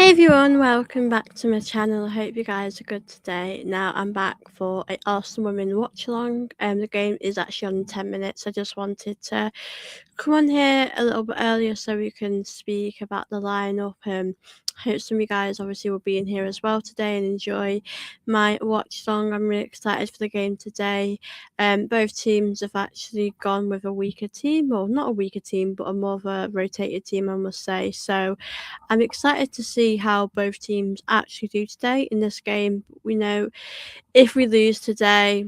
Hey everyone, welcome back to my channel. I hope you guys are good today. Now I'm back for a Arsenal Women Watchalong. The game is actually on in 10 minutes. I just wanted to come on here a little bit earlier so we can speak about the lineup. Hope some of you guys obviously will be in here as well today and enjoy my watch along. I'm really excited for the game today. Both teams have actually gone with a weaker team, or not a weaker team, but a more of a rotated team, I must say. So I'm excited to see how both teams actually do today in this game. We know if we lose today,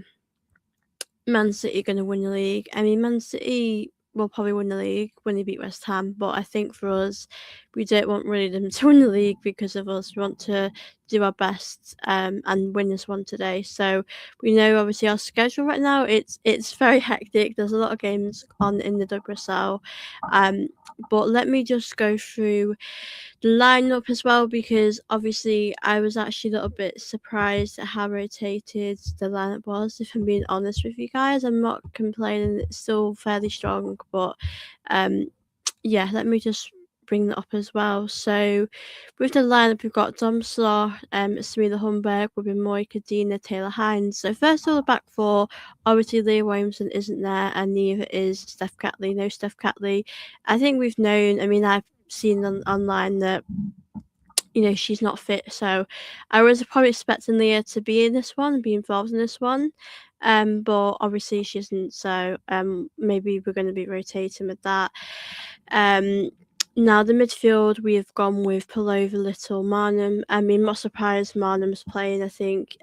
Man City are going to win the league. I mean, Man City will probably win the league when they beat West Ham, but I think for us, we don't want really them to win the league because of us. We want to do our best and win this one today. So we know obviously our schedule right now. It's very hectic. There's a lot of games on in the WSL, but let me just go through the lineup as well, because obviously I was actually a little bit surprised at how rotated the lineup was. If I'm being honest with you guys, I'm not complaining, it's still fairly strong, but yeah, let me just bring that up as well. So with the lineup, we've got Dom Slaw, Samira Humberg, Wibben Moy, Kadina, Taylor Hines. So first of all, the back four, obviously Leah Williamson isn't there, and neither is Steph Catley. No Steph Catley. I think we've known, I mean, I've seen online that she's not fit, so I was probably expecting Leah to be in this one and be involved in this one, but obviously she isn't, so maybe we're going to be rotating with that. Now the midfield, we have gone with Palova, Little, Marnham. I mean, not surprised Marnham's playing. I think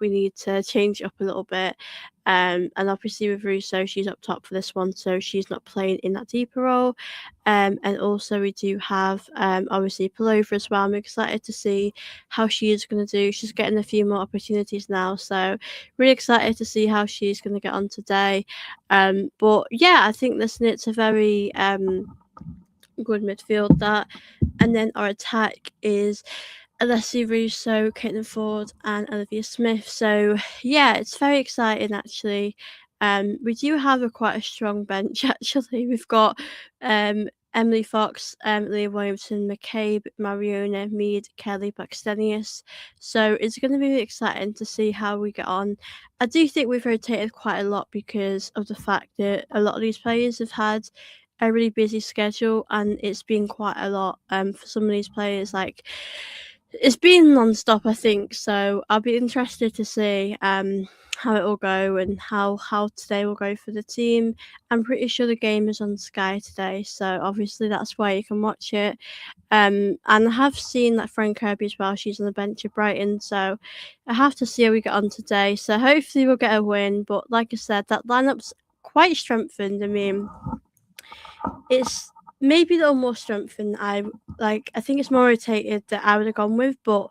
we need to change it up a little bit. And obviously with Russo, she's up top for this one, so she's not playing in that deeper role. And also we do have obviously Palova as well. I'm excited to see how she is going to do. She's getting a few more opportunities now, so really excited to see how she's going to get on today. But yeah, I think it's a very good midfield that. And then our attack is Alessia Russo, Caitlin Ford, and Olivia Smith. So yeah, it's very exciting actually. We do have quite a strong bench actually. We've got Emily Fox, Leah Williamson, McCabe, Mariona, Mead, Kelly, Baxtenius. So it's going to be really exciting to see how we get on. I do think we've rotated quite a lot because of the fact that a lot of these players have had a really busy schedule, and it's been quite a lot for some of these players. Like, it's been non-stop, I think, so I'll be interested to see how it will go and how today will go for the team. I'm pretty sure the game is on Sky today, so obviously that's why you can watch it. And I have seen that Fran Kirby as well, she's on the bench at Brighton, so I have to see how we get on today. So hopefully we'll get a win, but like I said, that lineup's quite strengthened. I mean, it's maybe a little more strengthened. I think it's more rotated that I would have gone with, but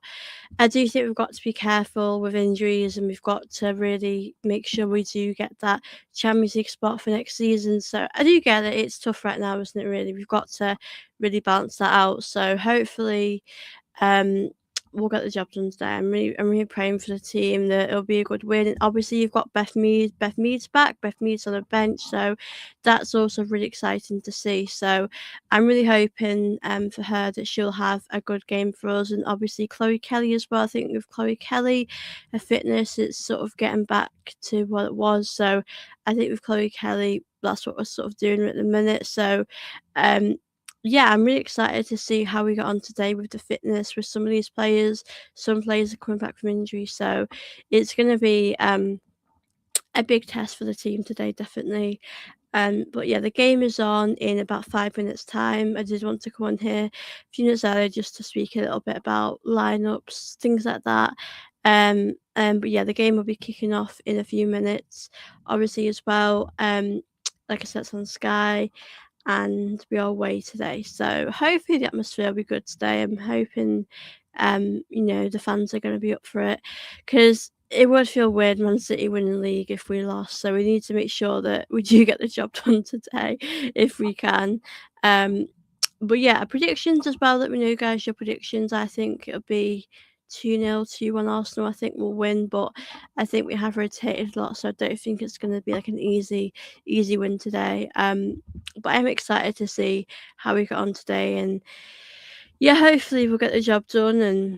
I do think we've got to be careful with injuries, and we've got to really make sure we do get that Champions League spot for next season. So I do get it. It's tough right now, isn't it, really? We've got to really balance that out. So hopefully um, we'll get the job done today. I'm really praying for the team that it'll be a good win. And obviously, you've got Beth Mead. Beth Mead's back. Beth Mead's on the bench, so that's also really exciting to see. So I'm really hoping for her that she'll have a good game for us. And obviously, Chloe Kelly as well. I think with Chloe Kelly, her fitness is sort of getting back to what it was. So I think with Chloe Kelly, that's what we're sort of doing at the minute. So yeah, I'm really excited to see how we got on today with the fitness with some of these players. Some players are coming back from injury, so it's going to be a big test for the team today, definitely. But yeah, the game is on in about 5 minutes' time. I did want to come on here a few minutes earlier just to speak a little bit about lineups, things like that. But yeah, the game will be kicking off in a few minutes, obviously as well. Like I said, it's on Sky, and we are away today. So hopefully the atmosphere will be good today. I'm hoping, the fans are going to be up for it, because it would feel weird Man City winning the league if we lost. So we need to make sure that we do get the job done today if we can. But yeah, predictions as well. Let me know, guys, your predictions. I think it'll be 2-0, 2-1 Arsenal. I think we'll win, but I think we have rotated a lot, so I don't think it's going to be like an easy win today. But I'm excited to see how we got on today, and yeah, hopefully we'll get the job done and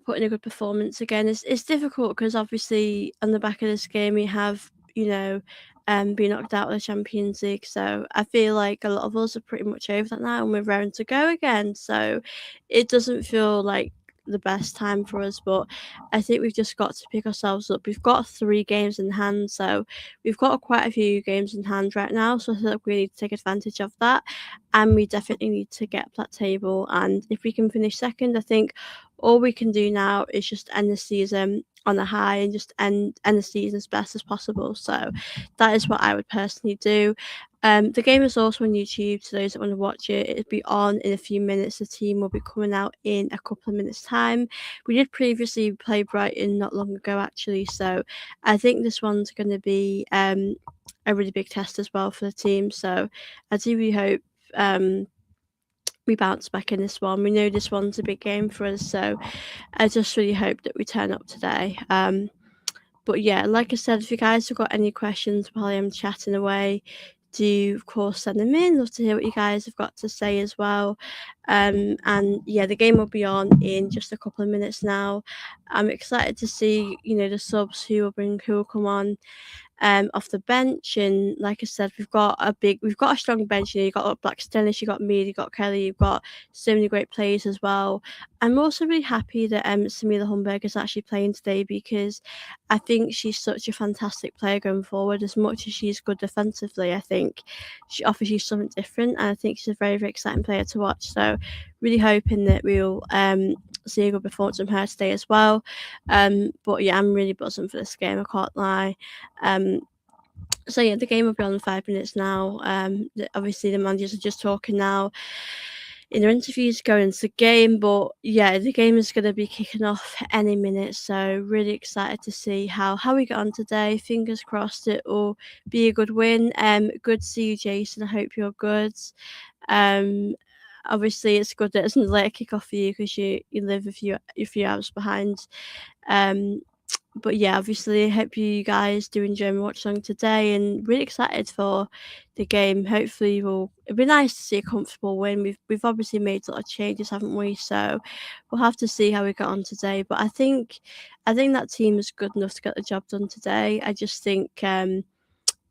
put in a good performance again. It's difficult because obviously on the back of this game we have been knocked out of the Champions League. So I feel like a lot of us are pretty much over that now and we're raring to go again. So it doesn't feel like the best time for us, but I think we've just got to pick ourselves up. We've got 3 games in hand, so we've got quite a few games in hand right now. So I feel like we need to take advantage of that, and we definitely need to get up that table. And if we can finish second, I think all we can do now is just end the season on a high and just end the season as best as possible. So that is what I would personally do. The game is also on YouTube, so those that want to watch it, it'll be on in a few minutes. The team will be coming out in a couple of minutes' time. We did previously play Brighton not long ago, actually, so I think this one's going to be a really big test as well for the team. So I do really hope we bounce back in this one. We know this one's a big game for us, so I just really hope that we turn up today. But yeah, like I said, if you guys have got any questions while I'm chatting away, do of course send them in. Love to hear what you guys have got to say as well. And yeah, the game will be on in just a couple of minutes now. I'm excited to see the subs who will come on off the bench. And like I said, we've got a strong bench. You've got Black Stennis, you've got me, you've got Kelly, you've got so many great players as well. I'm also really happy that Samila Humberg is actually playing today, because I think she's such a fantastic player going forward. As much as she's good defensively, I think she offers you something different, and I think she's a very, very exciting player to watch. So really hoping that we'll see a good performance from her today as well. But yeah, I'm really buzzing for this game, I can't lie. So yeah, the game will be on in 5 minutes now. Obviously the managers are just talking now in their interviews going into the game, but yeah, the game is going to be kicking off any minute. So really excited to see how we get on today. Fingers crossed it will be a good win. Good to see you, Jason. I hope you're good. Um, Obviously it's good that it's a late kick-off for you because you live a few hours behind. But yeah, obviously I hope you guys do enjoy my watch along today, and really excited for the game. Hopefully it'll be nice to see a comfortable win. We've obviously made a lot of changes, haven't we? So we'll have to see how we get on today. But I think that team is good enough to get the job done today. I just think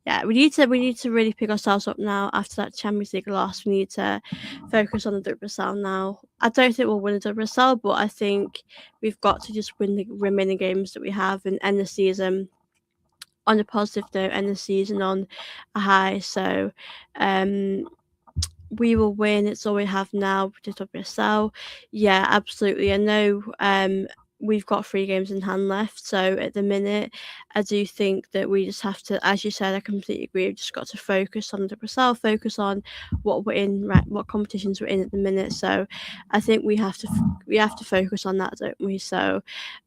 yeah, we need to really pick ourselves up now after that Champions League loss. We need to focus on the WSL now. I don't think we'll win the WSL, but I think we've got to just win the remaining games that we have and end the season on a positive note, end the season on a high. So um we will win. It's all we have now to WSL. Yeah, absolutely. I know we've got 3 games in hand left. So at the minute, I do think that we just have to, as you said, I completely agree. We've just got to focus on WSL, focus on what we're in, right? What competitions we're in at the minute. So I think we have to focus on that, don't we? So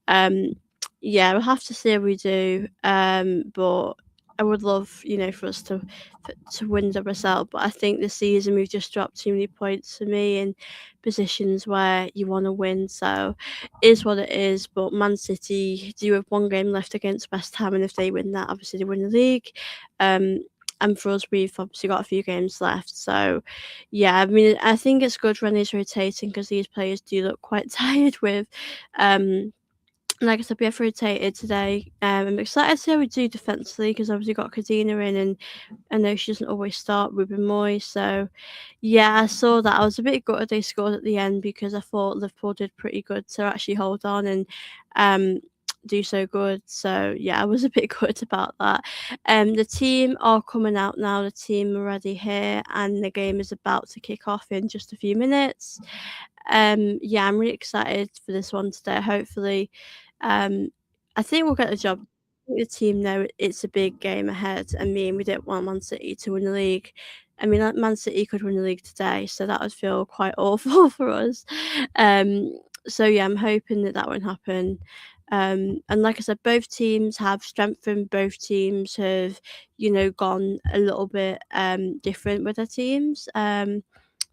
um, yeah, we'll have to see how we do. But I would love, for us to win WSL, but I think this season we've just dropped too many points for me in positions where you want to win. So it is what it is. But Man City do have 1 game left against West Ham, and if they win that, obviously they win the league. And for us, we've obviously got a few games left. So yeah, I mean, I think it's good when he's rotating because these players do look quite tired with like I said, we have rotated today. I'm excited to see how we do defensively because obviously got Kadina in, and I know she doesn't always start Ruben Moy. So yeah, I saw that. I was a bit gutted they scored at the end because I thought Liverpool did pretty good to actually hold on and um do so good. So yeah, I was a bit gutted about that. The team are coming out now. The team are already here, and the game is about to kick off in just a few minutes. Yeah, I'm really excited for this one today. Hopefully, um, I think we'll get the job. The team know it's a big game ahead. I mean, we didn't want Man City to win the league. I mean, like, Man City could win the league today, so that would feel quite awful for us. Um, so yeah, I'm hoping that won't happen. And like I said, both teams have strengthened. Both teams have, gone a little bit different with their teams.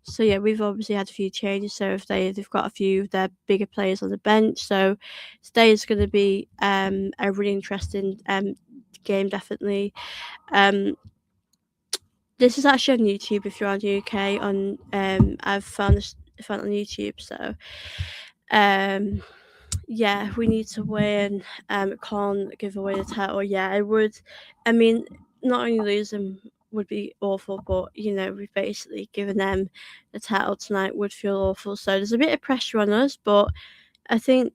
So yeah, we've obviously had a few changes. So if they've got a few of their bigger players on the bench. So today is going to be a really interesting game, definitely. Um, this is actually on YouTube if you're on UK. I've found this found on YouTube. So, um, yeah, we need to win. Can't give away the title. Yeah, I would. I mean, not only losing would be awful, but we've basically given them the title tonight. Would feel awful. So there's a bit of pressure on us, but I think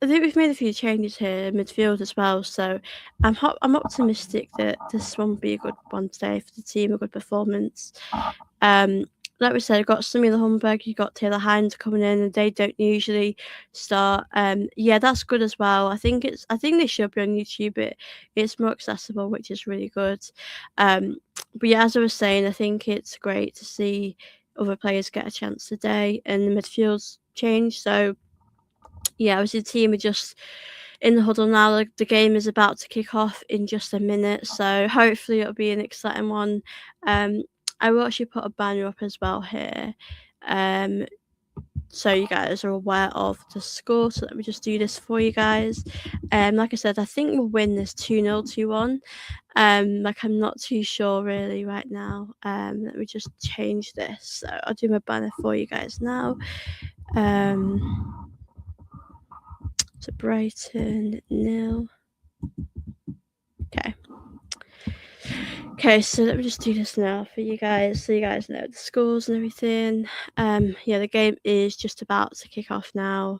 we've made a few changes here in midfield as well. So I'm optimistic that this one will be a good one today for the team, a good performance. Um, like we said, got Samuel Humberg, you got Taylor Hines coming in, and they don't usually start. Yeah, that's good as well. I think they should be on YouTube. It's more accessible, which is really good. But yeah, as I was saying, I think it's great to see other players get a chance today, and the midfield's changed. So yeah, obviously the team are just in the huddle now. The game is about to kick off in just a minute, so hopefully it'll be an exciting one. Um, I will actually put a banner up as well here, um, so you guys are aware of the score. So let me just do this for you guys. Like I said, I think we'll win this 2-0, 2-1. Like I'm not too sure really right now. Let me just change this. So I'll do my banner for you guys now. So Brighton 0. Okay. Okay, so let me just do this now for you guys, so you guys know the scores and everything. Yeah, the game is just about to kick off now.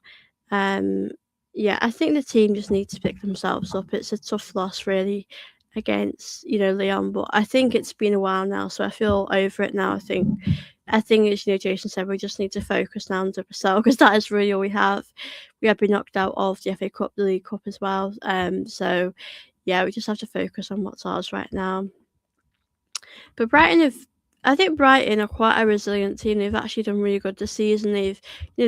Yeah, I think the team just need to pick themselves up. It's a tough loss, really, against Leon, but I think it's been a while now, so I feel over it now. I think as Jason said, we just need to focus now on WSL because that is really all we have. We have been knocked out of the FA Cup, the League Cup as well. So yeah, we just have to focus on what's ours right now. But I think Brighton are quite a resilient team. They've actually done really good this season. They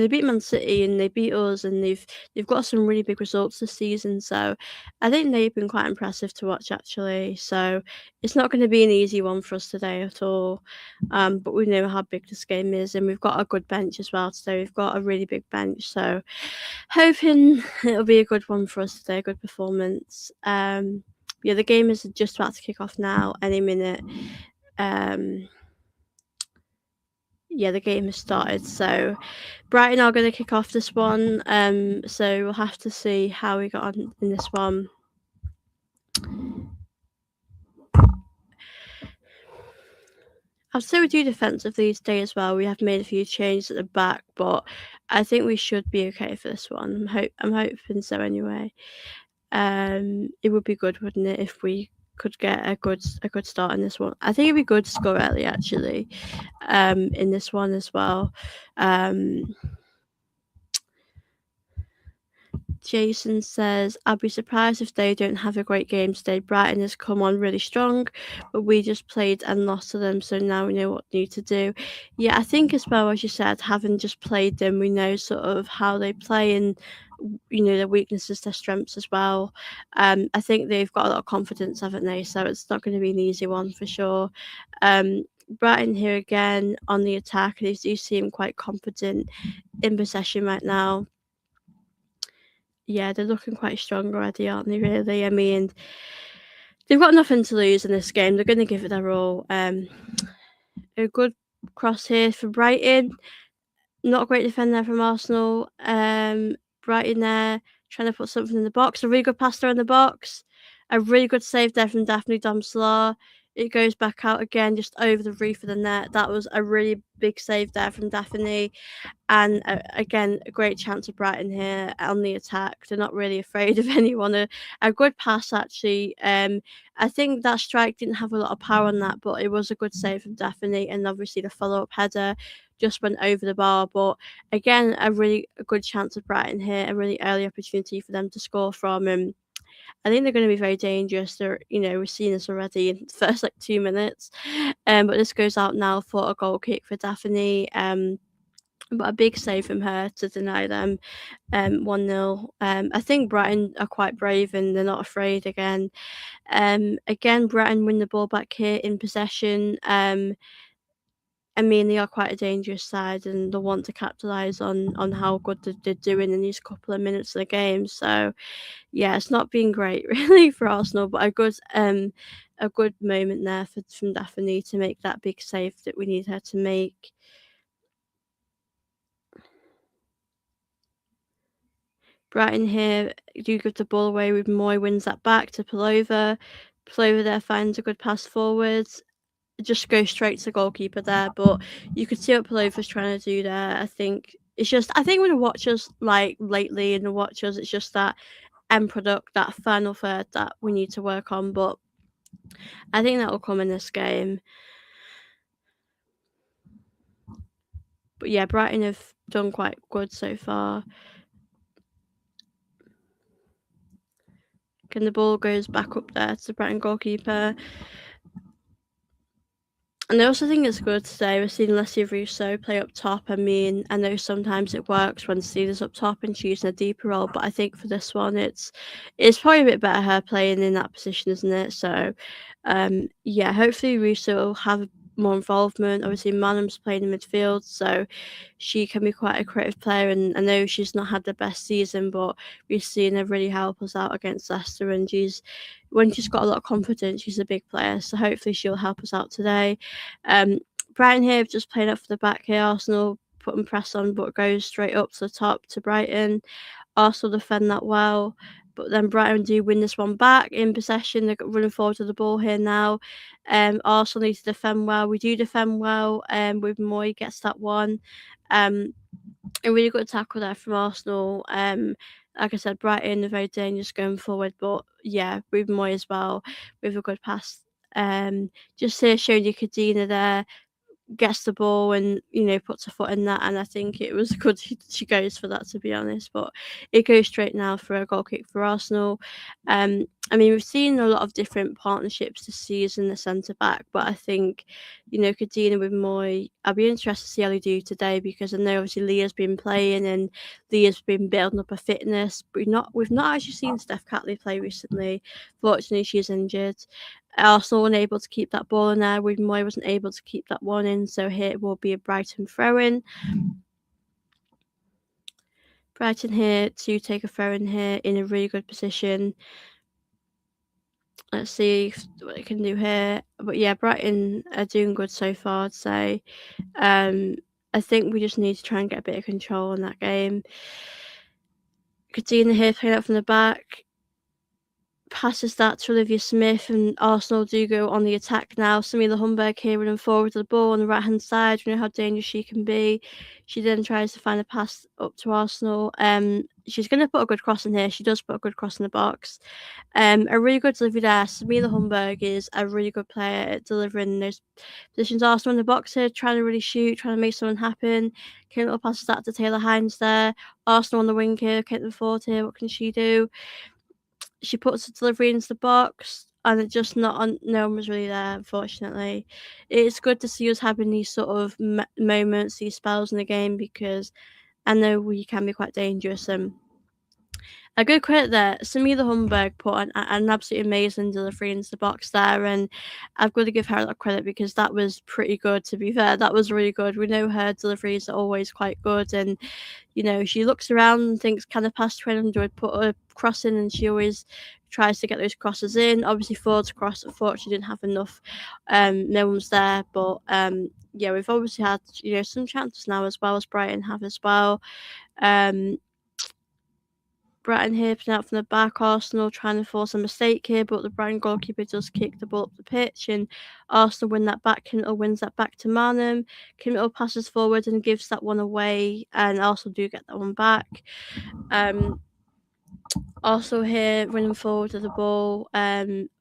beat Man City and they beat us, and they've got some really big results this season. So I think they've been quite impressive to watch actually. So it's not going to be an easy one for us today at all. But we know how big this game is, and we've got a good bench as well today. We've got a really big bench, so hoping it'll be a good one for us today. A good performance. Yeah, the game is just about to kick off now, any minute. Yeah, the game has started. So Brighton are going to kick off this one. So we'll have to see how we got on in this one. I'll say we do defensively today as well. We have made a few changes at the back, but I think we should be okay for this one. I'm hoping so anyway. It would be good, wouldn't it, if we could get a good start in this one. I think it'd be good to score early actually. In this one as well. Jason says, I'd be surprised if they don't have a great game today. Brighton has come on really strong, but we just played and lost to them, so now we know what we need to do. Yeah, I think as well, as you said, having just played them, we know sort of how they play and their weaknesses, their strengths as well. I think they've got a lot of confidence, haven't they? So it's not going to be an easy one for sure. Brighton here again on the attack. They do seem quite confident in possession right now. Yeah, they're looking quite strong already, aren't they, really? I mean, they've got nothing to lose in this game. They're going to give it their all. A good cross here for Brighton. Not a great defender from Arsenal. Brighton there, trying to put something in the box. A really good pass there in the box. A really good save there from Daphne Domslar. It goes back out again, just over the roof of the net. That was a really big save there from Daphne. And again, a great chance of Brighton here on the attack. They're not really afraid of anyone. A good pass, actually. I think that strike didn't have a lot of power on that, but it was a good save from Daphne. And obviously, the follow up header just went over the bar. But again, a good chance of Brighton here, a really early opportunity for them to score from. I think they're going to be very dangerous. We've seen this already in the first 2 minutes. But this goes out now for a goal kick for Daphne. But a big save from her to deny them 1-0. I think Brighton are quite brave and they're not afraid again. Again, Brighton win the ball back here in possession. I mean, they are quite a dangerous side and they want to capitalise on how good they're doing in these couple of minutes of the game. So, yeah, it's not been great really for Arsenal, but a good moment there from Daphne to make that big save that we need her to make. Brighton here do give the ball away with Moy wins that back to Pullover. Pullover there finds a good pass forwards. Just goes straight to the goalkeeper there, but you could see what Pullover's trying to do there. I think with the Watchers like lately in the Watchers, it's just that end product, that final third that we need to work on. But I think that will come in this game. But yeah, Brighton have done quite good so far. And the ball goes back up there to the Brighton goalkeeper. And I also think it's good today. We're seeing Leslie Russo play up top. I mean, I know sometimes it works when Steele's up top and she's in a deeper role, but I think for this one, it's probably a bit better her playing in that position, isn't it? So, yeah, hopefully Russo will have more involvement. Obviously, Manham's playing in midfield, so she can be quite a creative player. And I know she's not had the best season, but we've seen her really help us out against Leicester. And when she's got a lot of confidence, she's a big player. So hopefully she'll help us out today. Brighton here just playing up for the back here. Arsenal putting press on, but goes straight up to the top to Brighton. Arsenal defend that well, but then Brighton do win this one back in possession. They're running forward to the ball here now. Arsenal need to defend well. We do defend well. With Moy gets that one. A really good tackle there from Arsenal. Like I said, Brighton are very dangerous going forward, but yeah, with Moy as well, with a good pass. Just here showing you Kadina there gets the ball and puts her foot in that, and I think it was good she goes for that, to be honest. But it goes straight now for a goal kick for Arsenal. I mean, we've seen a lot of different partnerships this season, the centre back, but I think Kadina with Moy, I'll be interested to see how they do today, because I know obviously Leah's been playing and Leah's been building up her fitness, but we've not actually seen Steph Catley play recently. Fortunately, she's injured. Arsenal weren't able to keep that ball in there. Moy wasn't able to keep that one in, so here will be a Brighton throw-in. Brighton here to take a throw-in here in a really good position. Let's see what they can do here. But yeah, Brighton are doing good so far, I'd say. I think we just need to try and get a bit of control in that game. Katina here playing out from the back. Passes that to Olivia Smith, and Arsenal do go on the attack now. Samila Humberg here running forward to the ball on the right hand side. You know how dangerous she can be. She then tries to find a pass up to Arsenal. She's going to put a good cross in here. She does put a good cross in the box. A really good delivery there. Samila Humberg is a really good player at delivering those positions. Arsenal in the box here, trying to really shoot, trying to make something happen. Caitlin passes that to Taylor Hines there. Arsenal on the wing here. Caitlin Ford here. What can she do? She puts the delivery into the box, and it just no one was really there, unfortunately. It's good to see us having these sort of moments, these spells in the game, because I know we can be quite dangerous. And a good credit there, Samila Humberg put an absolutely amazing delivery into the box there, and I've got to give her a lot of credit, because that was pretty good, to be fair. That was really good. We know her deliveries are always quite good, and she looks around and thinks, can I pass to anyone? Do I put a cross in? And she always tries to get those crosses in. Obviously, Ford's cross, unfortunately, didn't have enough. No one's there. But yeah, we've obviously had some chances now, as well as Brighton have as well. Brighton here putting out from the back. Arsenal trying to force a mistake here, but the Brighton goalkeeper does kick the ball up the pitch, and Arsenal win that back. Kintle wins that back to Manham. Kintle passes forward and gives that one away, and Arsenal do get that one back. Also here running forward to the ball.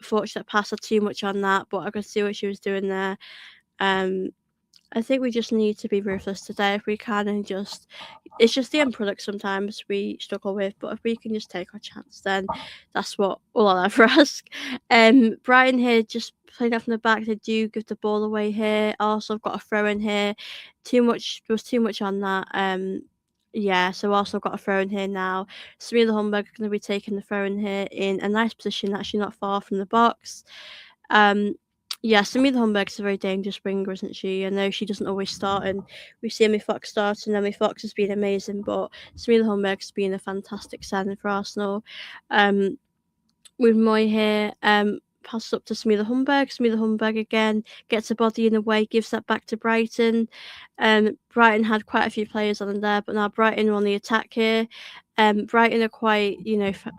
Fortunate pass had too much on that, but I could see what she was doing there. I think we just need to be ruthless today if we can, and it's just the end product sometimes we struggle with, but if we can just take our chance, then that's what all I'll ever ask. Brighton here just playing out from the back. They do give the ball away here. Also, I've got a throw in here. There was too much on that. Yeah, so also got a throw in here now. Samila Humberg are going to be taking the throw in here in a nice position, actually not far from the box. Yeah, Samila Humberg is a very dangerous winger, isn't she? I know she doesn't always start, and we see Emmy Fox start, and Emmy Fox has been amazing, but Samila Humberg has been a fantastic signing for Arsenal. With Moy here, passes up to Smila Humberg. Smila Humberg again gets a body in the way, gives that back to Brighton. Brighton had quite a few players on there, but now Brighton are on the attack here. Brighton are quite,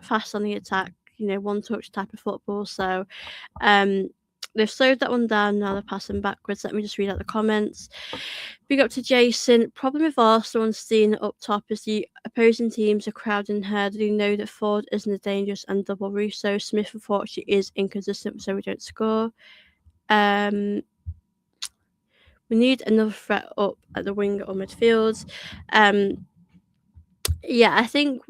fast on the attack, one touch type of football. So um, they've slowed that one down. Now they're passing backwards. Let me just read out the comments. Big up to Jason. Problem with Arsenal and Steen up top is the opposing teams are crowding her. They know that Ford isn't a dangerous and double Russo. Smith, unfortunately, is inconsistent, so we don't score. We need another threat up at the wing or midfield. Yeah, I think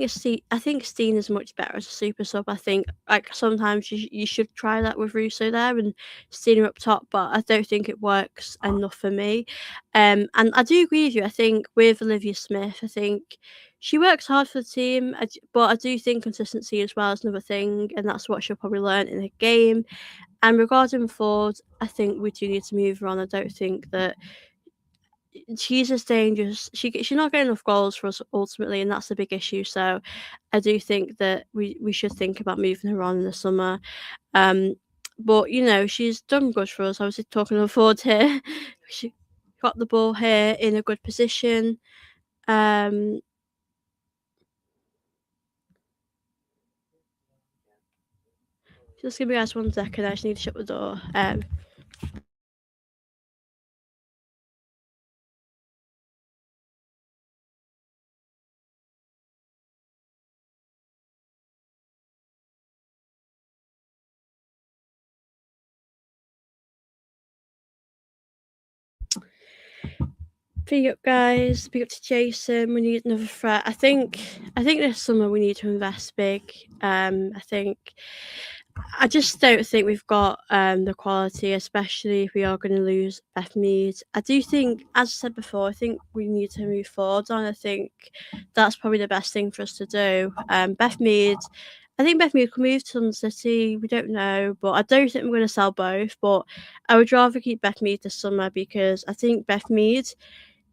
Steen is much better as a super sub. I think like sometimes you should try that with Russo there and Steen up top, but I don't think it works enough for me. And I do agree with you. I think with Olivia Smith, I think she works hard for the team, but I do think consistency as well is another thing, and that's what she'll probably learn in the game. And regarding Ford, I think we do need to move her on. I don't think that she's as dangerous. She's not getting enough goals for us ultimately, and that's a big issue. So I do think that we should think about moving her on in the summer. Um, but she's done good for us. I was just talking to Ford here. She got the ball here in a good position. Just give me guys 1 second. I just need to shut the door. Big up, guys. Big up to Jason. We need another threat. I think this summer we need to invest big. I just don't think we've got the quality, especially if we are going to lose Beth Mead. I do think, as I said before, I think we need to move forward on. I think that's probably the best thing for us to do. Beth Mead, I think Beth Mead could move to London City. We don't know, but I don't think we're going to sell both. But I would rather keep Beth Mead this summer because I think Beth Mead,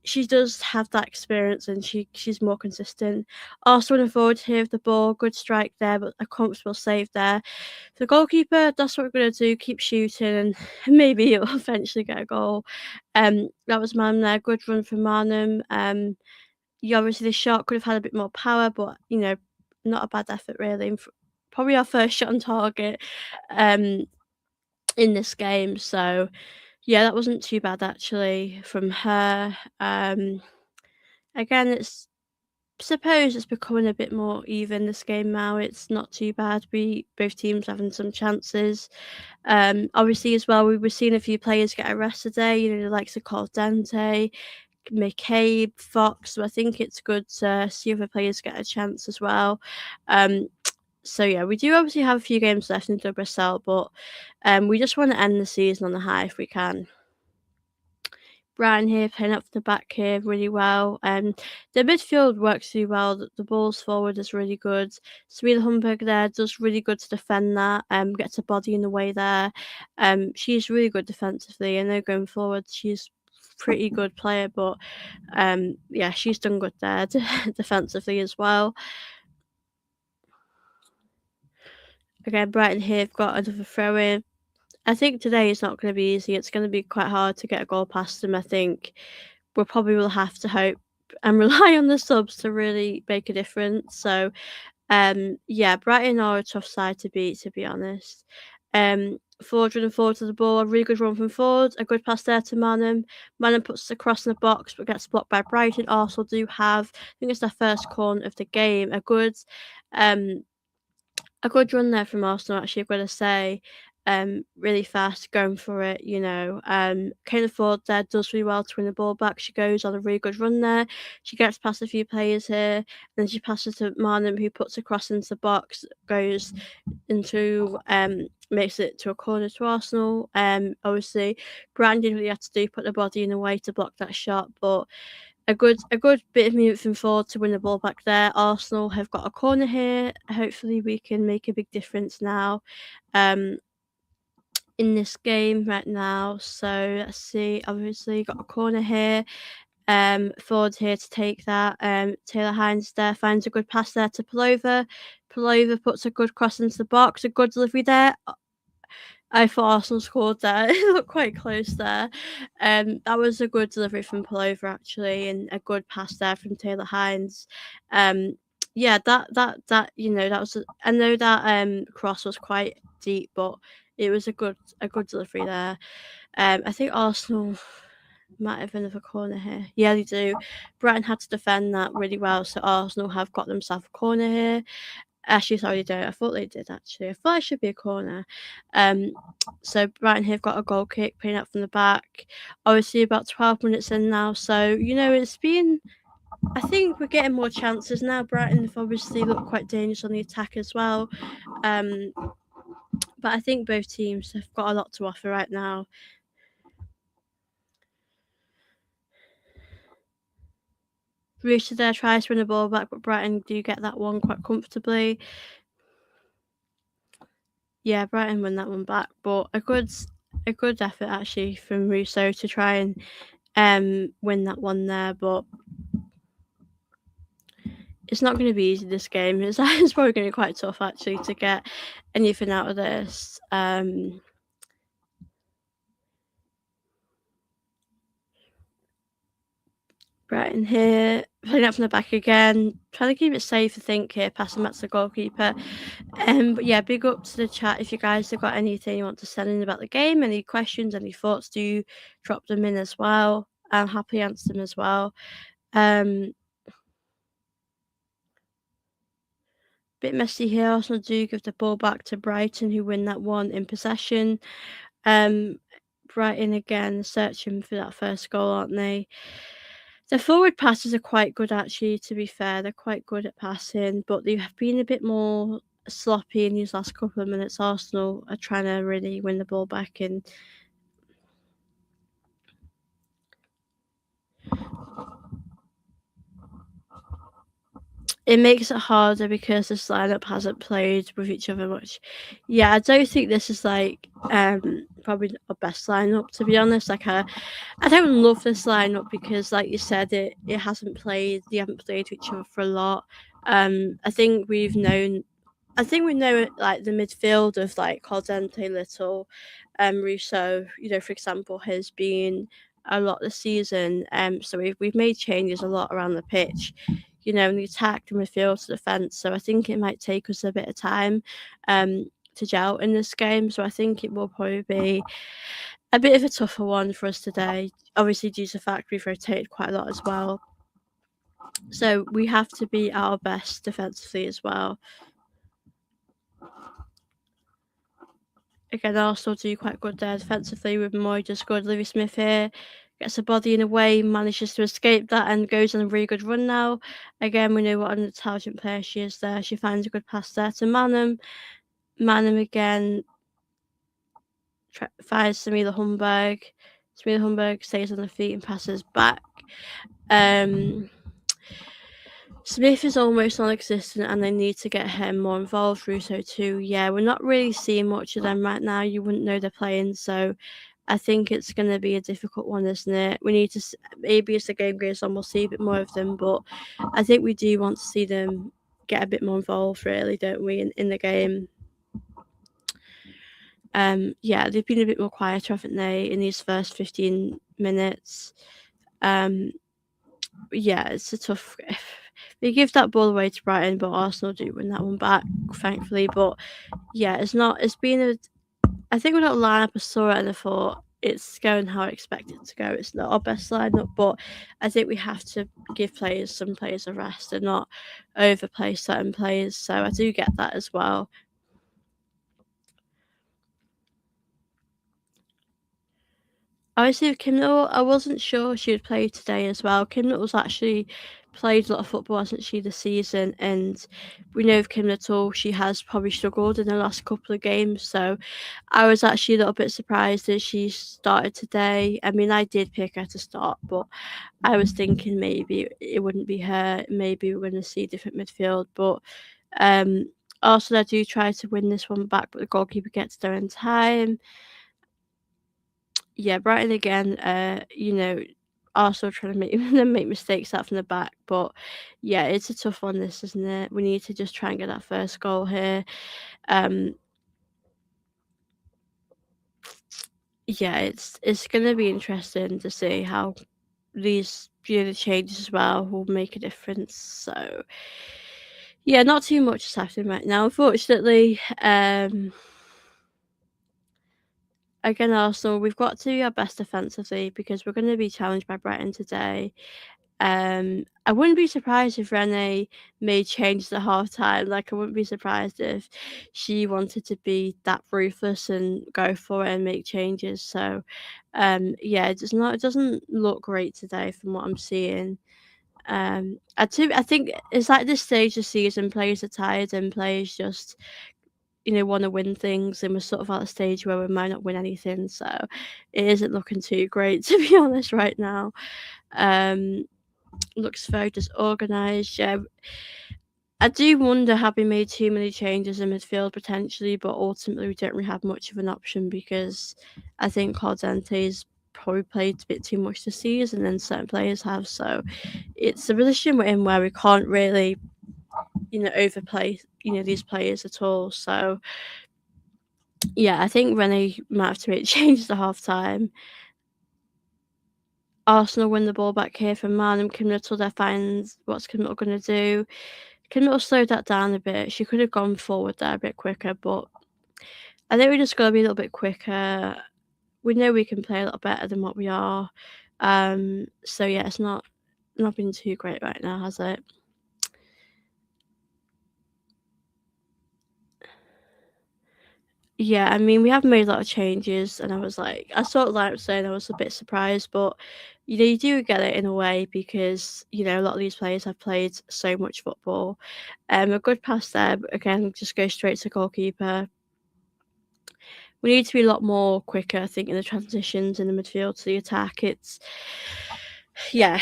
she does have that experience and she's more consistent. Also running forward here with the ball, good strike there, but a comfortable save there. For the goalkeeper, that's what we're going to do, keep shooting and maybe it'll eventually get a goal. That was Man there, good run from Marnham. Obviously the shot could have had a bit more power, but not a bad effort really. Probably our first shot on target in this game, so yeah, that wasn't too bad actually from her. Again, it's suppose it's becoming a bit more even this game now. It's not too bad. Both teams having some chances. Obviously as well, we were seeing a few players get arrested today. The likes of Carl Dente, McCabe, Fox. So I think it's good to see other players get a chance as well. So yeah, we do obviously have a few games left in WSL, but we just want to end the season on a high if we can. Brighton here playing up the back here really well. The midfield works really well. The balls forward is really good. Samira Humberg there does really good to defend that. Gets a body in the way there. She's really good defensively. I know going forward she's pretty good player, but yeah, she's done good there defensively as well. Again, Brighton here have got another throw in. I think today is not going to be easy. It's going to be quite hard to get a goal past them. I think we probably will have to hope and rely on the subs to really make a difference. So, yeah, Brighton are a tough side to beat, to be honest. Ford running forward to the ball, a really good run from Ford, a good pass there to Manham. Manham puts the cross in the box but gets blocked by Brighton. Arsenal do have, I think it's their first corner of the game, a good run there from Arsenal, actually, I've got to say. Really fast, going for it, Kayla Ford there does really well to win the ball back. She goes on a really good run there. She gets past a few players here, and then she passes to Marnham, who puts a cross into the box, goes into, makes it to a corner to Arsenal. Obviously, Brighton didn't really have to do, put the body in the way to block that shot, but a good bit of movement forward to win the ball back there. Arsenal have got a corner here. Hopefully we can make a big difference now in this game right now. So let's see. Obviously got a corner here. Forward here to take that. Taylor Hines there finds a good pass there to Pullover. Pullover puts a good cross into the box, a good delivery there. I thought Arsenal scored there. It looked quite close there. That was a good delivery from Pullover actually, and a good pass there from Taylor Hines. Um, yeah, that that was. I know that cross was quite deep, but it was a good delivery there. I think Arsenal might have another corner here. Yeah, they do. Brighton had to defend that really well, so Arsenal have got themselves a corner here. Actually, sorry, they don't. I thought they did actually. I thought it should be a corner. Um, so Brighton have got a goal kick, playing out from the back. Obviously, about 12 minutes in now, so it's been. I think we're getting more chances now. Brighton have obviously looked quite dangerous on the attack as well. Um, but I think both teams have got a lot to offer right now. Rooster there tries to win the ball back, but Brighton do get that one quite comfortably. Yeah, Brighton won that one back, but a good effort actually from Russo to try and win that one there, but it's not going to be easy this game. It's probably going to be quite tough actually to get anything out of this. Brighton here, playing up from the back again, trying to keep it safe, I think, here, passing back to the goalkeeper. But yeah, big up to the chat if you guys have got anything you want to send in about the game, any questions, any thoughts, do drop them in as well. I'll happily answer them as well. Bit messy here. Arsenal do give the ball back to Brighton, who win that one in possession. Brighton again searching for that first goal, aren't they? Their forward passes are quite good, actually, to be fair. They're quite good at passing, but they have been a bit more sloppy in these last couple of minutes. Arsenal are trying to really win the ball back, and it makes it harder because this lineup hasn't played with each other much. Yeah, I don't think this is probably our best lineup, to be honest. I don't love this lineup because, like you said, it hasn't played. They haven't played with each other for a lot. I think we know like the midfield of like Caldente, Little, Russo. For example, has been a lot this season. So we've made changes a lot around the pitch. In the attack, the midfield, to defence. So I think it might take us a bit of time, to gel in this game. So I think it will probably be a bit of a tougher one for us today. Obviously, due to the fact we've rotated quite a lot as well. So we have to be at our best defensively as well. Again, Arsenal do quite good there defensively with Moy just good. Livy Smith here gets a body in a way, manages to escape that and goes on a really good run now. Again, we know what an intelligent player she is there. She finds a good pass there to Manham. Manham again fires Samila Humberg. Samila Humberg stays on the feet and passes back. Smith is almost non-existent and they need to get him more involved. Russo too. Yeah, we're not really seeing much of them right now. You wouldn't know they're playing, so I think it's going to be a difficult one, isn't it? We need to, maybe as the game goes on, we'll see a bit more of them, but I think we do want to see them get a bit more involved, really, don't we, in the game? Yeah, they've been a bit more quieter, haven't they, in these first 15 minutes? Yeah, it's a tough. They give that ball away to Brighton, but Arsenal do win that one back, thankfully. But yeah, it's not. It's been a. I think we got a lineup. I saw it and I thought it's going how I expect it to go. It's not our best lineup, but I think we have to give some players a rest and not overplay certain players. So I do get that as well. Obviously, with Kim Little, I wasn't sure she would play today as well. Kim Little's actually played a lot of football, hasn't she, this season? And we know with Kim Little, she has probably struggled in the last couple of games. So I was actually a little bit surprised that she started today. I mean, I did pick her to start, but I was thinking maybe it wouldn't be her. Maybe we're going to see a different midfield. But also, I do try to win this one back, but the goalkeeper gets there in time. Yeah, Brighton again, Arsenal trying to make them make mistakes out from the back. But yeah, it's a tough one, this, isn't it? We need to just try and get that first goal here. Um, yeah, it's gonna be interesting to see how these the changes as well will make a difference. So yeah, not too much is happening right now, unfortunately. Again, Arsenal, we've got to be our best defensively because we're going to be challenged by Brighton today. I wouldn't be surprised if Renee made changes at half time. Like, I wouldn't be surprised if she wanted to be that ruthless and go for it and make changes. So, yeah, it doesn't look great today from what I'm seeing. I think it's like this stage of the season, players are tired and players just want to win things, and we're sort of at a stage where we might not win anything. So it isn't looking too great, to be honest, right now. Um, Looks very disorganised. Yeah, I do wonder, have we made too many changes in midfield potentially, but ultimately we don't really have much of an option because I think Cardente's probably played a bit too much this season and certain players have. So it's a position we're in where we can't really, overplay, these players at all. So yeah, I think Rennie might have to make changes at half time. Arsenal win the ball back here from Man and Kim Little. They find what's Kim Little going to do. Kim Little slowed that down a bit. She could have gone forward there a bit quicker, but I think we just got to be a little bit quicker. We know we can play a little better than what we are. So yeah, it's not been too great right now, has it? Yeah, I mean, we have made a lot of changes, and I sort of like saying I was a bit surprised, but you do get it in a way because a lot of these players have played so much football. A good pass there, but again, just go straight to goalkeeper. We need to be a lot more quicker, I think, in the transitions in the midfield to the attack. It's yeah,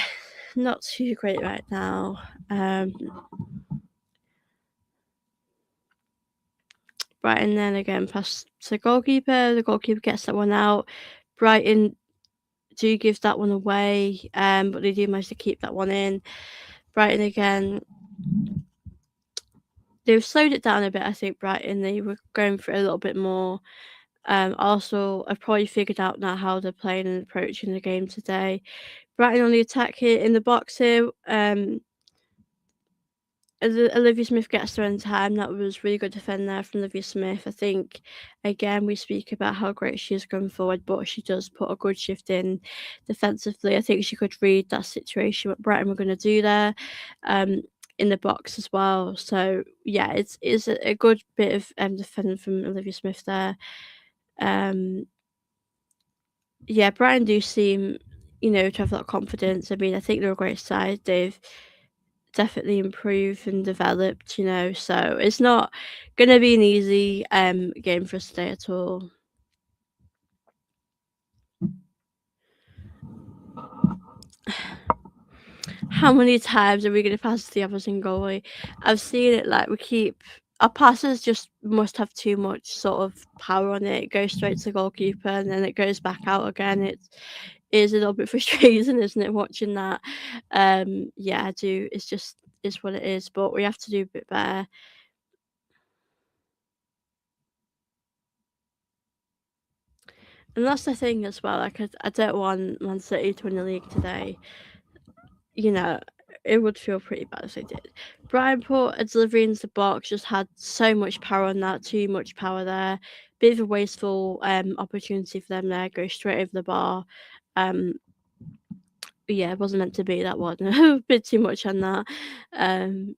not too great right now. Um, Brighton then again pass to goalkeeper. The goalkeeper gets that one out. Brighton do give that one away, but they do manage to keep that one in. Brighton again, they've slowed it down a bit. I think Brighton, they were going for it a little bit more. Also, I've probably figured out now how they're playing and approaching the game today. Brighton on the attack here in the box here. Olivia Smith gets there in time. That was really good defend there from Olivia Smith. I think, again, we speak about how great she is going forward, but she does put a good shift in defensively. I think she could read that situation, what Brighton were going to do there in the box as well. So, yeah, it's a good bit of defending from Olivia Smith there. Um, yeah, Brighton do seem, to have a lot of confidence. I mean, I think they're a great side. They've definitely improved and developed, so it's not gonna be an easy game for us today at all. How many times are we gonna pass the opposite goalie? I've seen it, like, we keep our passes just must have too much sort of power on it. It goes straight to the goalkeeper and then it goes back out again. It is a little bit frustrating, isn't it, watching that? Yeah, I do. It's just is what it is, but we have to do a bit better. And that's the thing as well, like, I don't want Man City to win the league today. You know, it would feel pretty bad if they did. Brian put a delivery into the box, just had so much power on that, too much power there. Bit of a wasteful opportunity for them there, go straight over the bar. Um, yeah, it wasn't meant to be that one. A bit too much on that. Um,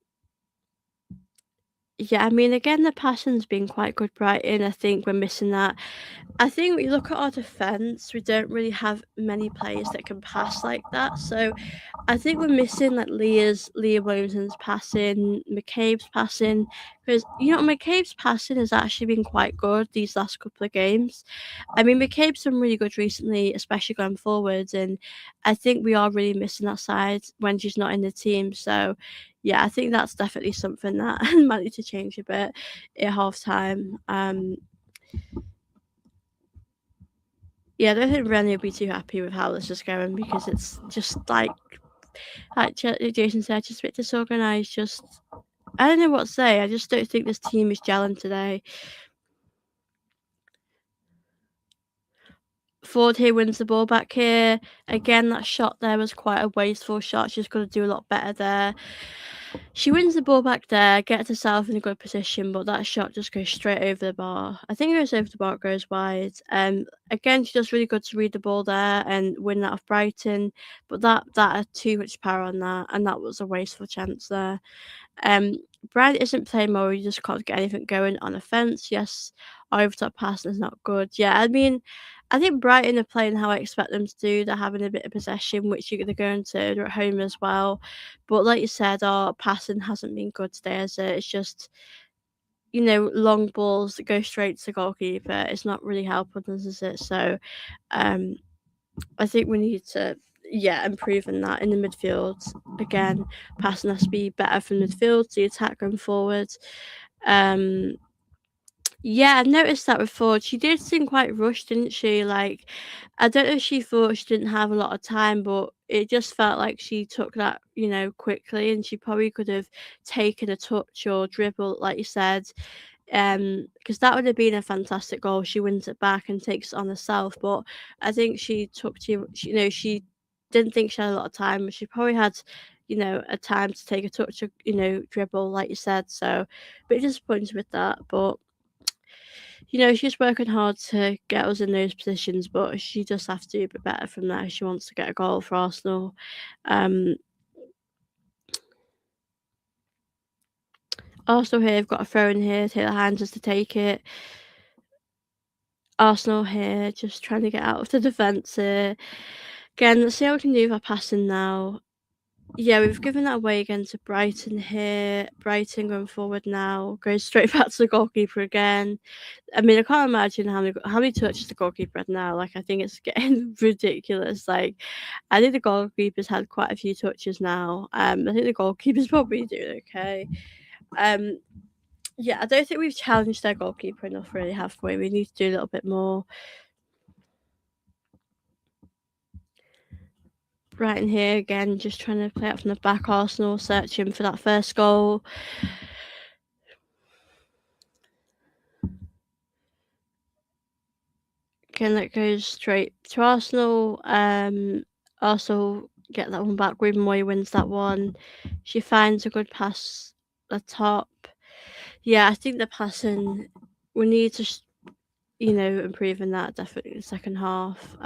yeah, I mean, again, the passing's been quite good, Brighton. I think we're missing that. I think we look at our defence, we don't really have many players that can pass like that. So I think we're missing like Leah Williamson's passing, McCabe's passing, because McCabe's passing has actually been quite good these last couple of games. I mean, McCabe's been really good recently, especially going forwards, and I think we are really missing that side when she's not in the team. So yeah, I think that's definitely something that might need to change a bit at half time. Yeah, I don't think Rennie will be too happy with how this is going because it's just like Jason said, just a bit disorganised. Just I don't know what to say. I just don't think this team is gelling today. Ford here wins the ball back here. Again, that shot there was quite a wasteful shot. She's got to do a lot better there. She wins the ball back there, gets herself in a good position, but that shot just goes straight over the bar. I think it goes over the bar, it goes wide. Again, she does really good to read the ball there and win that off Brighton, but that had too much power on that, and that was a wasteful chance there. Um, Brad isn't playing well. You just can't get anything going on offence. Yes, our overtop passing is not good. Yeah, I mean, I think Brighton are playing how I expect them to do. They're having a bit of possession, which they're going to. They're at home as well. But like you said, our passing hasn't been good today, has it? It's just, long balls that go straight to the goalkeeper. It's not really helping us, is it? So um, I think we need to, improve in that in the midfield. Again, passing has to be better from midfield, the attack going forward. Um, yeah, I noticed that with Ford. She did seem quite rushed, didn't she? Like, I don't know if she thought she didn't have a lot of time, but it just felt like she took that, quickly, and she probably could have taken a touch or dribble, like you said, because that would have been a fantastic goal. She wins it back and takes it on herself, but I think she took she didn't think she had a lot of time, but she probably had, a time to take a touch or, dribble, like you said. So, a bit disappointed with that, but she's working hard to get us in those positions, but she does have to do a bit better from there if she wants to get a goal for Arsenal. Um, Arsenal here have got a throw in here, Taylor Hines has to take it. Arsenal here just trying to get out of the defence here. Again, let's see how we can do with our passing now. Yeah, we've given that away again to Brighton here. Brighton going forward now, goes straight back to the goalkeeper again. I mean, I can't imagine how many touches the goalkeeper had now. Like, I think it's getting ridiculous. Like, I think the goalkeeper's had quite a few touches now. I think the goalkeeper's probably doing okay. Yeah, I don't think we've challenged their goalkeeper enough, really, have we? We need to do a little bit more. Brighton here again, just trying to play out from the back. Arsenal searching for that first goal. Again, that goes straight to Arsenal. Arsenal get that one back. Ruben Moy wins that one. She finds a good pass at the top. Yeah, I think the passing, we need to, improve in that definitely in the second half.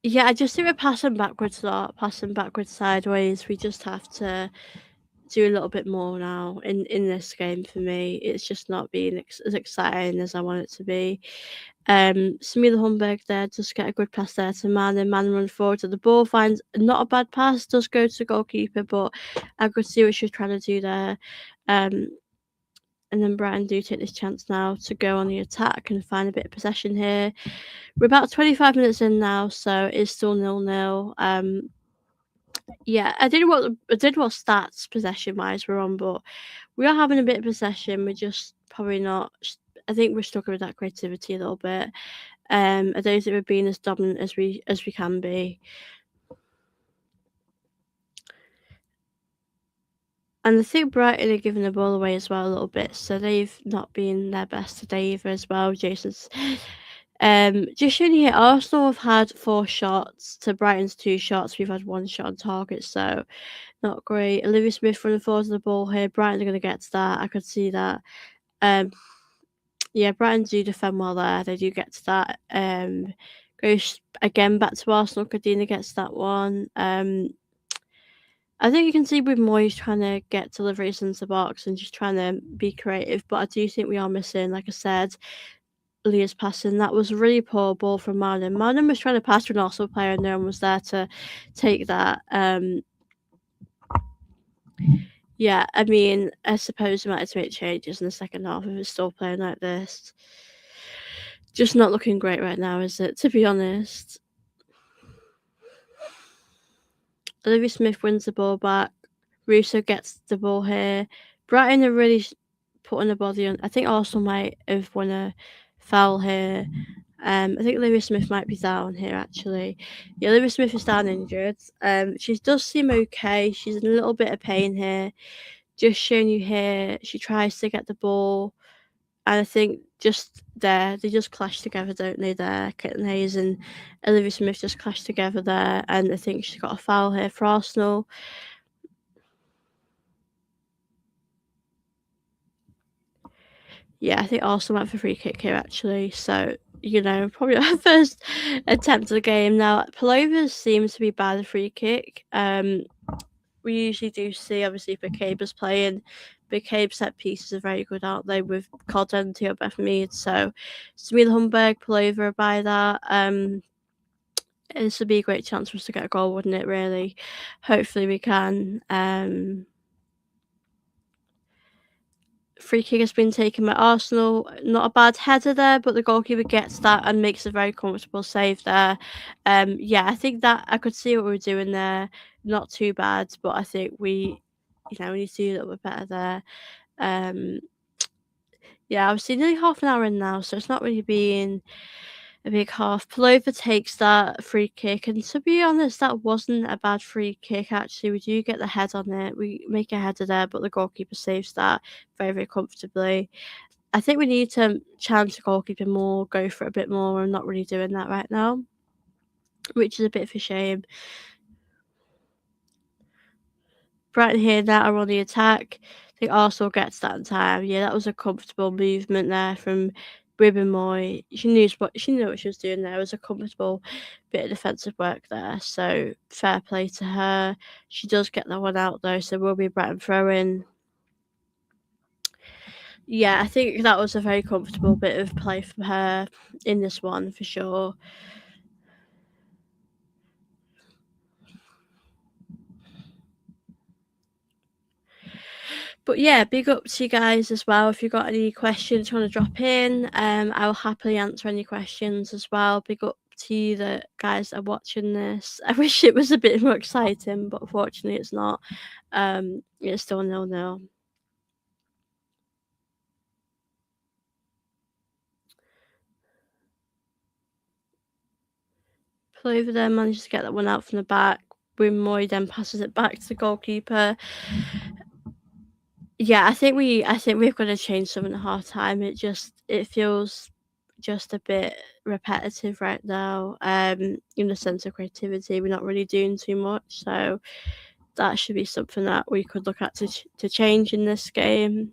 Yeah, I just think we're passing backwards a lot, passing backwards sideways. We just have to do a little bit more now in this game for me. It's just not being as exciting as I want it to be. Samila Humberg there just get a good pass there to Man, and Man run forward to the ball, finds not a bad pass, does go to the goalkeeper, but I could see what she was trying to do there. And then Brighton do take this chance now to go on the attack and find a bit of possession here. We're about 25 minutes in now, so it's still 0-0. Yeah, I did what stats possession wise we're on, but we are having a bit of possession. We're just probably not. I think we're struggling with that creativity a little bit. I don't think we're being as dominant as we can be. And I think Brighton are giving the ball away as well a little bit, so they've not been their best today either as well. Jason's just showing you here, Arsenal have had 4 shots to Brighton's 2 shots. We've had 1 shot on target, so not great. Olivia Smith running forward to the ball here. Brighton are going to get to that. I could see that. Yeah, Brighton do defend well there. They do get to that. Goes again back to Arsenal. Cadena gets that one. I think you can see with Moyes trying to get deliveries into the box and just trying to be creative, but I do think we are missing, like I said, Leah's passing. That was a really poor ball from Marlon. Marlon was trying to pass to an Arsenal player and no one was there to take that. Yeah, I mean, I suppose we might have to make changes in the second half if it's still playing like this. Just not looking great right now, is it? To be honest. Olivia Smith wins the ball back. Russo gets the ball here. Brighton are really putting the body on. I think Arsenal might have won a foul here. I think Olivia Smith might be down here actually. Yeah, Olivia Smith is down injured. She does seem okay. She's in a little bit of pain here. Just showing you here, she tries to get the ball, and I think just there, they just clash together, don't they? There, Kitten Hayes and Olivia Smith just clash together there, and I think she's got a foul here for Arsenal. Yeah, I think Arsenal went for free kick here actually. So, probably our first attempt at the game. Now, Palova's seems to be bad at free kick. We usually do see, obviously, Bakabe's playing. Bakabe set pieces are very good, aren't they, with Codden and Theo Beth Mead. So, Samila Humberg, Palova by that. This would be a great chance for us to get a goal, wouldn't it, really? Hopefully we can. Free kick has been taken by Arsenal. Not a bad header there, but the goalkeeper gets that and makes a very comfortable save there. Yeah, I think that I could see what we were doing there. Not too bad, but I think we need to do a little bit better there. Um, yeah, obviously nearly half an hour in now, so it's not really being a big half. Palova takes that free kick, and to be honest, that wasn't a bad free kick actually. We do get the head on it. We make a header there, but the goalkeeper saves that very, very comfortably. I think we need to challenge the goalkeeper more, go for it a bit more. We're not really doing that right now, which is a bit of a shame. Brighton here now are on the attack. I think Arsenal gets that in time. Yeah, that was a comfortable movement there from Moy. She knew what she was doing there. It was a comfortable bit of defensive work there. So fair play to her. She does get that one out though, so we'll be Brighton throw in. Yeah, I think that was a very comfortable bit of play from her in this one for sure. But yeah, big up to you guys as well. If you've got any questions you want to drop in, I'll happily answer any questions as well. Big up to you, the guys that are watching this. I wish it was a bit more exciting, but unfortunately it's not. It's still 0-0. Plover there manages to get that one out from the back. Moy then passes it back to the goalkeeper. Yeah, I think we've got to change something at half time. It feels just a bit repetitive right now. In the sense of creativity, we're not really doing too much, so that should be something that we could look at to change in this game.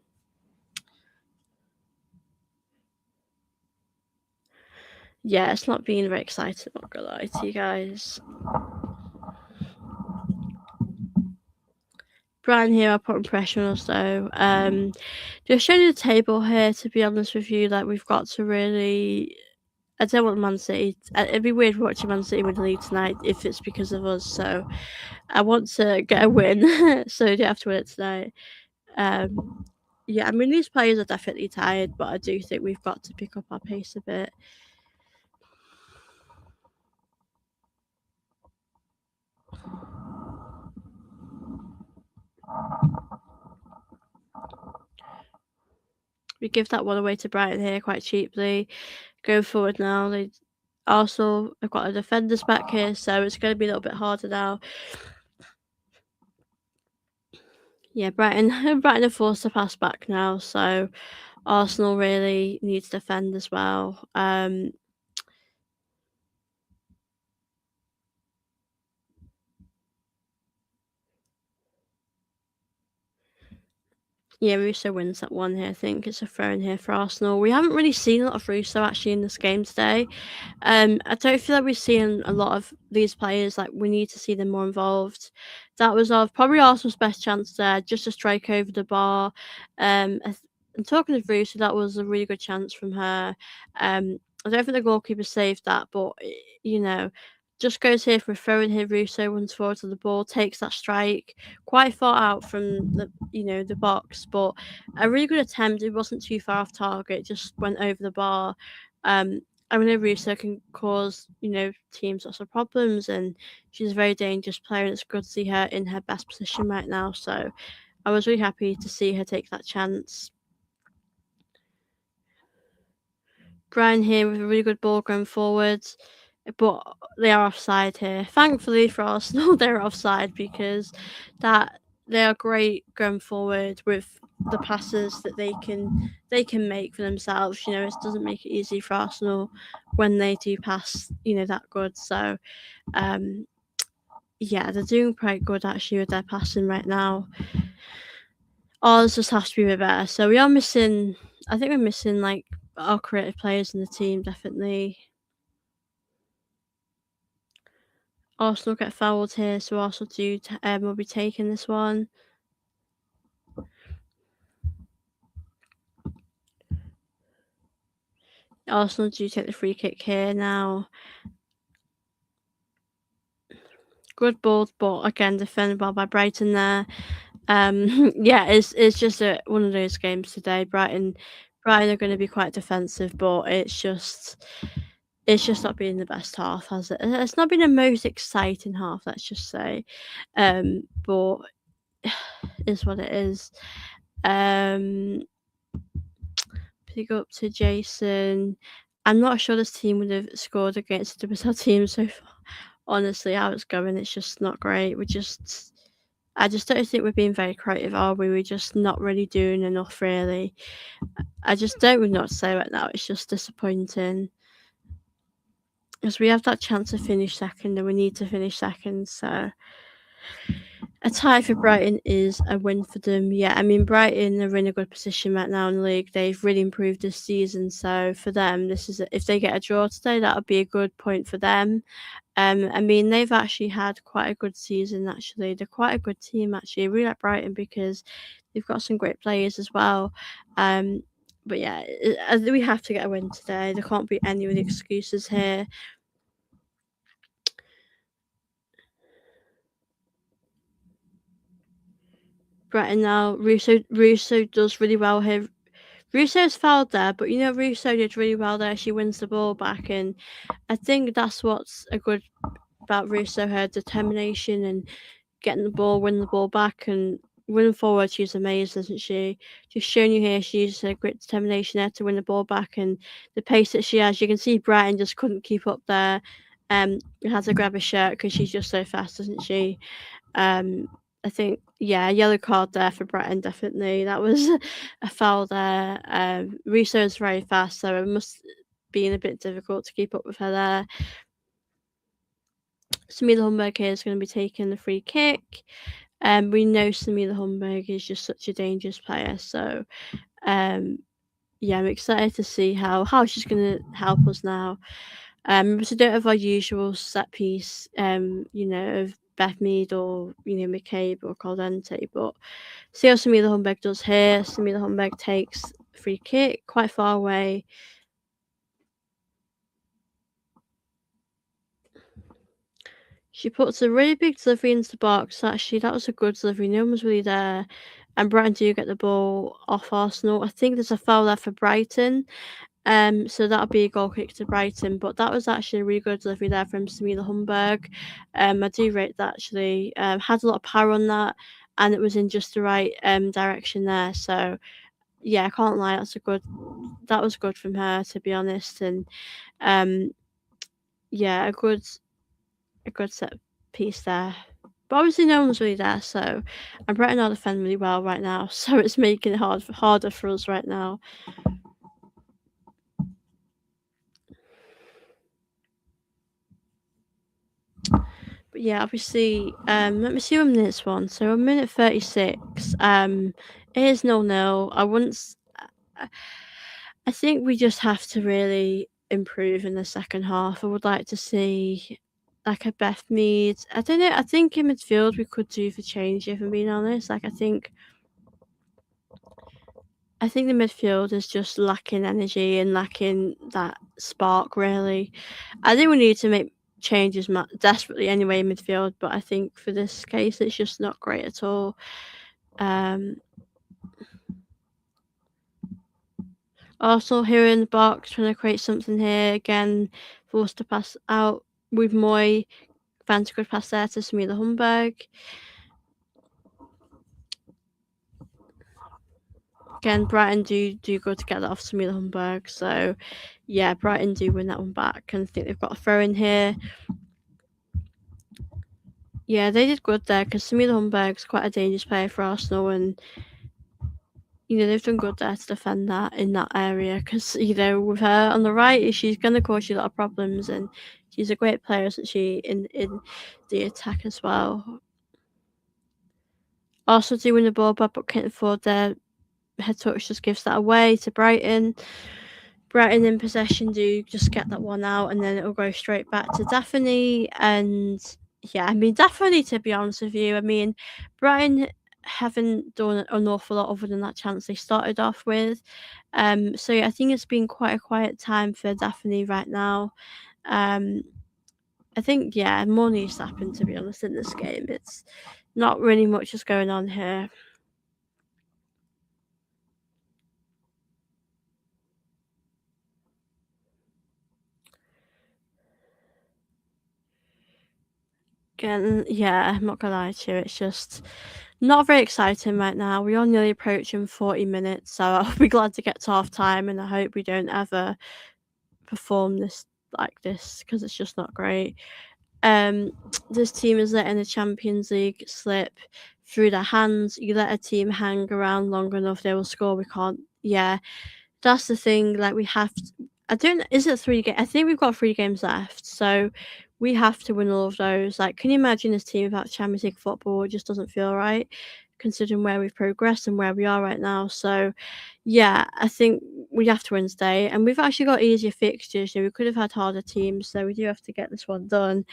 Yeah, it's not being very exciting, not gonna lie to you guys. Brian here are putting pressure on us though. Just showing you the table here, to be honest with you, like we've got to really. I don't want Man City. It'd be weird watching Man City win the league tonight if it's because of us. So I want to get a win, so you don't have to win it tonight. Yeah, I mean these players are definitely tired, but I do think we've got to pick up our pace a bit. We give that one away to Brighton here quite cheaply. Go forward now. They also have got a defenders back here, so it's going to be a little bit harder now. Yeah, Brighton are forced to pass back now, so Arsenal really needs to defend as well. Yeah, Russo wins that one here. I think it's a throw in here for Arsenal. We haven't really seen a lot of Russo actually in this game today. I don't feel like we've seen a lot of these players. Like we need to see them more involved. That was probably Arsenal's best chance there, just to strike over the bar. And talking of Russo, that was a really good chance from her. I don't think the goalkeeper saved that, but you know, just goes here for a throw in here. Russo runs forward to the ball, takes that strike quite far out from the box, but a really good attempt. It wasn't too far off target, just went over the bar. I know Russo can cause teams lots of problems, and she's a very dangerous player. And it's good to see her in her best position right now. So I was really happy to see her take that chance. Brian here with a really good ball going forwards, but they are offside here. Thankfully for Arsenal, they're offside because that they are great going forward with the passes that they can make for themselves. You know, it doesn't make it easy for Arsenal when they do pass. You know, that good. So, um, yeah, they're doing quite good actually with their passing right now. Ours just has to be a bit better. So we are missing. I think we're missing like our creative players in the team definitely. Arsenal get fouled here, so Arsenal will be taking this one. Arsenal do take the free kick here now. Good ball, but again defended well by Brighton there. Yeah, it's just one of those games today. Brighton are going to be quite defensive, but it's just not been the best half, has it? It's not been the most exciting half, let's just say. But is what it is. Um, Pick up to Jason. I'm not sure this team would have scored against the Brazil team so far. Honestly, how it's going, it's just not great. I just don't think we're being very creative, are we? We're just not really doing enough, really. I just don't know what to say right now. It's just disappointing. Because we have that chance to finish second and we need to finish second, so a tie for Brighton is a win for them. Yeah, I mean Brighton are in a good position right now in the league. They've really improved this season, so for them, if they get a draw today, that would be a good point for them. I mean they've actually had quite a good season. Actually, they're quite a good team. Actually, I really like Brighton because they've got some great players as well. But yeah, we have to get a win today. There can't be any of the excuses here. Brighton now. Russo does really well here. Russo's fouled there, but you know Russo did really well there. She wins the ball back, and I think that's what's a good about Russo, her determination and getting the ball, winning the ball back, and running forward. She's amazing, isn't she? Just showing you here, she's a great determination there to win the ball back, and the pace that she has. You can see Brighton just couldn't keep up there. Had to grab a shirt because she's just so fast, isn't she? Um, I think, yeah, yellow card there for Brighton, definitely. That was a foul there. Russo is very fast, so it must been a bit difficult to keep up with her there. Samila Humberg here is going to be taking the free kick. We know Samila Humberg is just such a dangerous player, so yeah, I'm excited to see how she's going to help us now. So don't have our usual set piece, of Beth Mead or McCabe or Caldente, but see how Samila Humberg does here. Samila Humberg takes free kick quite far away. She puts a really big delivery into the box. Actually, that was a good delivery. No one was really there. And Brighton do get the ball off Arsenal. I think there's a foul there for Brighton. So that'll be a goal kick to Brighton. But that was actually a really good delivery there from Samila Humberg. I do rate that actually. Had a lot of power on that, and it was in just the right direction there. So yeah, I can't lie. That was good from her, to be honest. And um, yeah, a good set piece there. But obviously no one's really there, so I'm Brighton are defending really well right now, so it's making it harder for us right now. But yeah, obviously, let me see what minutes one. So a minute 36. It is 0-0. I think we just have to really improve in the second half. I would like to see like a Beth Mead. I don't know. I think in midfield we could do for change. If I'm being honest, like I think the midfield is just lacking energy and lacking that spark. Really, I think we need to make changes desperately anyway in midfield. But I think for this case, it's just not great at all. Also, here in the box, trying to create something here again, forced to pass out with Moy. Fancy good pass there to Samila Humberg. Again, Brighton do good to get that off Samira Humberg. So, yeah, Brighton do win that one back, and I think they've got a throw in here. Yeah, they did good there because Samira Humberg's quite a dangerous player for Arsenal, and they've done good there to defend that in that area because with her on the right, she's going to cause you a lot of problems, and she's a great player, isn't she, in the attack as well. Also doing the ball back, but can't afford their head touch just gives that away to Brighton. Brighton in possession do just get that one out, and then it'll go straight back to Daphne. And yeah, Daphne, to be honest with you, Brighton haven't done an awful lot other than that chance they started off with. So yeah, I think it's been quite a quiet time for Daphne right now. I think more needs to happen, to be honest, in this game. It's not really much is going on here. Again, I'm not gonna lie to you, it's just not very exciting right now. We are nearly approaching 40 minutes, so I'll be glad to get to half time, and I hope we don't ever perform this like this because it's just not great. This team is letting the Champions League slip through their hands. You let a team hang around long enough, they will score. We can't. Yeah, that's the thing. Like we have. I don't. Is it 3 games? I think we've got 3 games left, so we have to win all of those. Like, can you imagine this team without Champions League football? It just doesn't feel right, considering where we've progressed and where we are right now. So, yeah, I think we have to win today, and we've actually got easier fixtures. We could have had harder teams, so we do have to get this one done.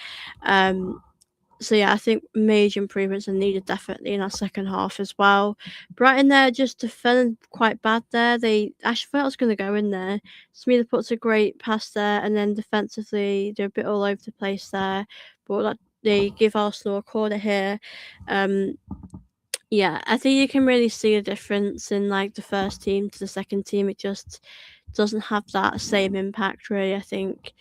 So yeah, I think major improvements are needed definitely in our second half as well. Brighton there just defended quite bad there. They actually thought I was going to go in there. Smealer puts a great pass there, and then defensively they're a bit all over the place there. But they give Arsenal a corner here. Yeah, I think you can really see a difference in like the first team to the second team. It just doesn't have that same impact really. I think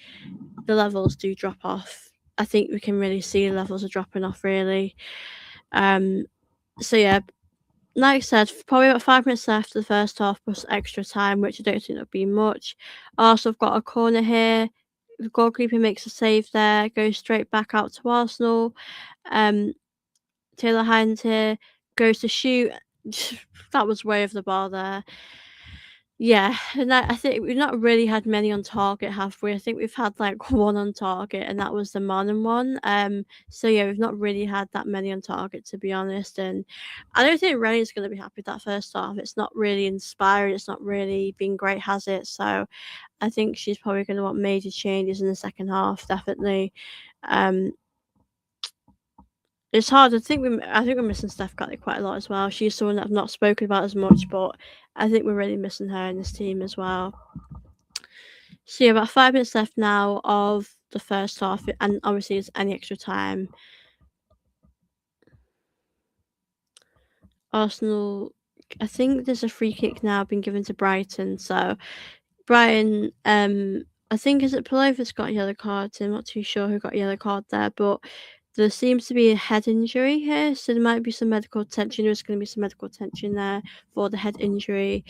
the levels do drop off. I think we can really see the levels are dropping off really. So yeah, like I said, probably about 5 minutes left of the first half plus extra time, which I don't think will be much. Also, I've got a corner here. The goalkeeper makes a save there, goes straight back out to Arsenal. Taylor Hines here goes to shoot. That was way over the bar there. Yeah, and I think we've not really had many on target, have we? I think we've had like one on target, and that was the Manon one. So yeah, we've not really had that many on target, to be honest. And I don't think Rennie's going to be happy with that first half. It's not really inspiring. It's not really been great, has it? So I think she's probably going to want major changes in the second half, definitely. It's hard. I think we're missing Steph Curry quite a lot as well. She's someone that I've not spoken about as much, but I think we're really missing her in this team as well. So yeah, about 5 minutes left now of the first half, and obviously there's any extra time. Arsenal, I think there's a free kick now been given to Brighton. So Brighton, I think is it Palova's got a yellow card. I'm not too sure who got a yellow card there, but there seems to be a head injury here, so there might be some medical attention. There's going to be some medical attention there for the head injury.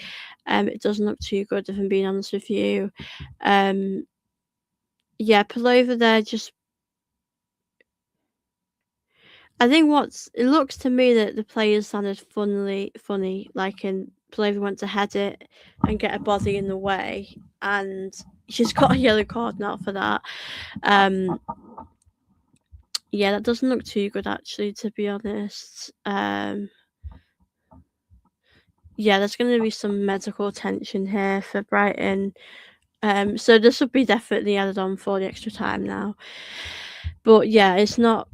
It doesn't look too good, if I'm being honest with you. Yeah, Palova there just. I think it looks to me that the players sounded funny, like in Palova went to head it and get a body in the way, and she's got a yellow card now for that. Yeah, that doesn't look too good actually, to be honest. Yeah, there's going to be some medical attention here for Brighton. So this would be definitely added on for the extra time now. But yeah, it's not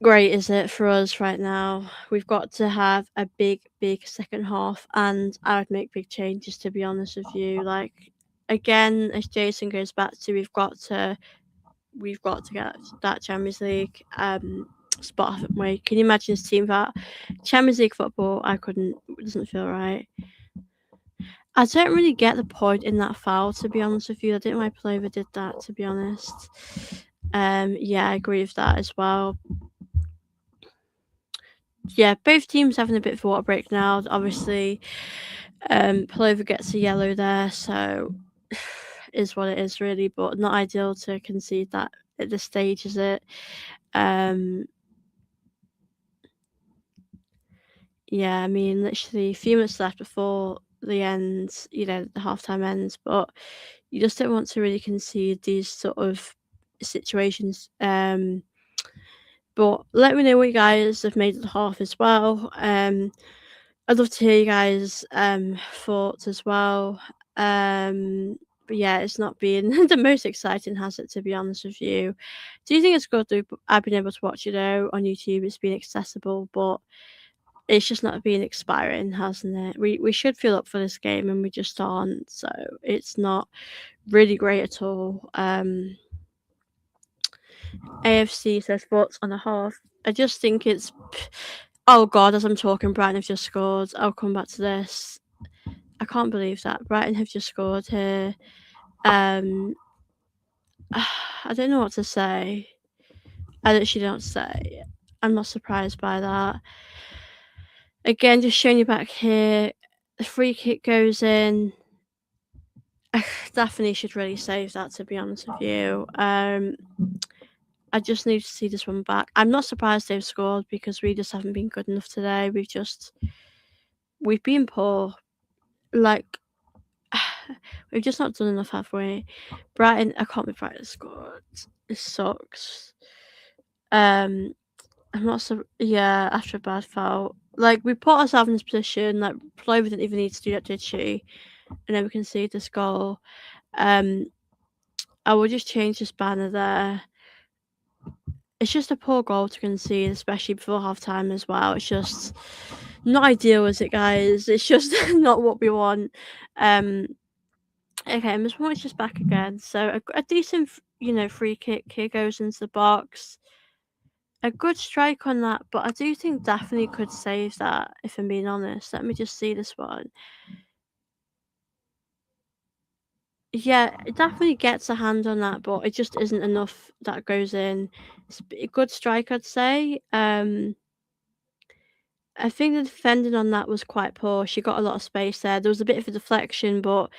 great, is it, for us right now? We've got to have a big second half, and I would make big changes, to be honest with you. Like, again, as Jason goes back to, we've got to get that Champions League spot, haven't we? Can you imagine this team without Champions League football? I couldn't. It doesn't feel right. I don't really get the point in that foul, to be honest with you. I didn't know why Palova did that, to be honest. Yeah, I agree with that as well. Yeah, both teams having a bit of a water break now. Obviously, Pullover gets a yellow there, so is what it is really, but not ideal to concede that at this stage, is it? Yeah, I mean, literally a few minutes left before the end, the halftime ends, but you just don't want to really concede these sort of situations. But let me know what you guys have made of the half as well. I'd love to hear you guys' thoughts as well. But yeah, it's not been the most exciting, has it, to be honest with you? Do you think it's good that I've been able to watch it on YouTube? It's been accessible, but it's just not been expiring, hasn't it? We should feel up for this game and we just aren't, so it's not really great at all. AFC says thoughts on the half. I just think it's oh god, as I'm talking, Brighton have just scored. I'll come back to this. I can't believe that. Brighton have just scored here. I don't know what to say. I literally don't say. I'm not surprised by that. Again, just showing you back here. The free kick goes in. Definitely should really save that, to be honest with you. I just need to see this one back. I'm not surprised they've scored because we just haven't been good enough today. We've been poor. Like, we've just not done enough, have we? Brighton, I can't believe Brighton scored. It sucks. I'm not so yeah, after a bad foul. Like, we put ourselves in this position, like Plover didn't even need to do that, did she? And then we can see this goal. I will just change this banner there. It's just a poor goal to concede, especially before half time as well. It's just not ideal, is it, guys? It's just not what we want. Okay, Miss White's just back again. So a decent, free kick here goes into the box. A good strike on that, but I do think Daphne could save that, if I'm being honest. Let me just see this one. Yeah, it definitely gets a hand on that, but it just isn't enough that goes in. It's a good strike, I'd say. I think the defending on that was quite poor. She got a lot of space there. There was a bit of a deflection, but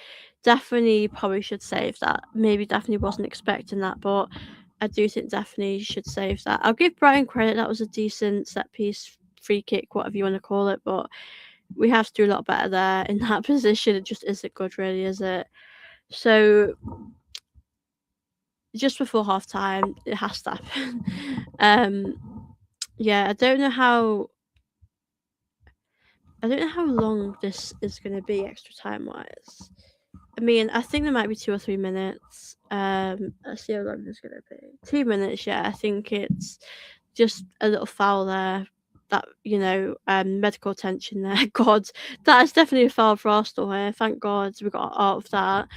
definitely probably should save that. Maybe definitely wasn't expecting that, but I do think definitely should save that. I'll give Brian credit. That was a decent set piece, free kick, whatever you want to call it, but we have to do a lot better there in that position. It just isn't good, really, is it? So just before half time, it has to happen. Yeah, I don't know how long this is going to be extra time wise. I mean, I think there might be 2 or 3 minutes. Let's see how long this is going to be. 2 minutes, yeah. I think it's just a little foul there. That, medical attention there. God, that is definitely a foul for Arsenal here. Thank God we got out of that.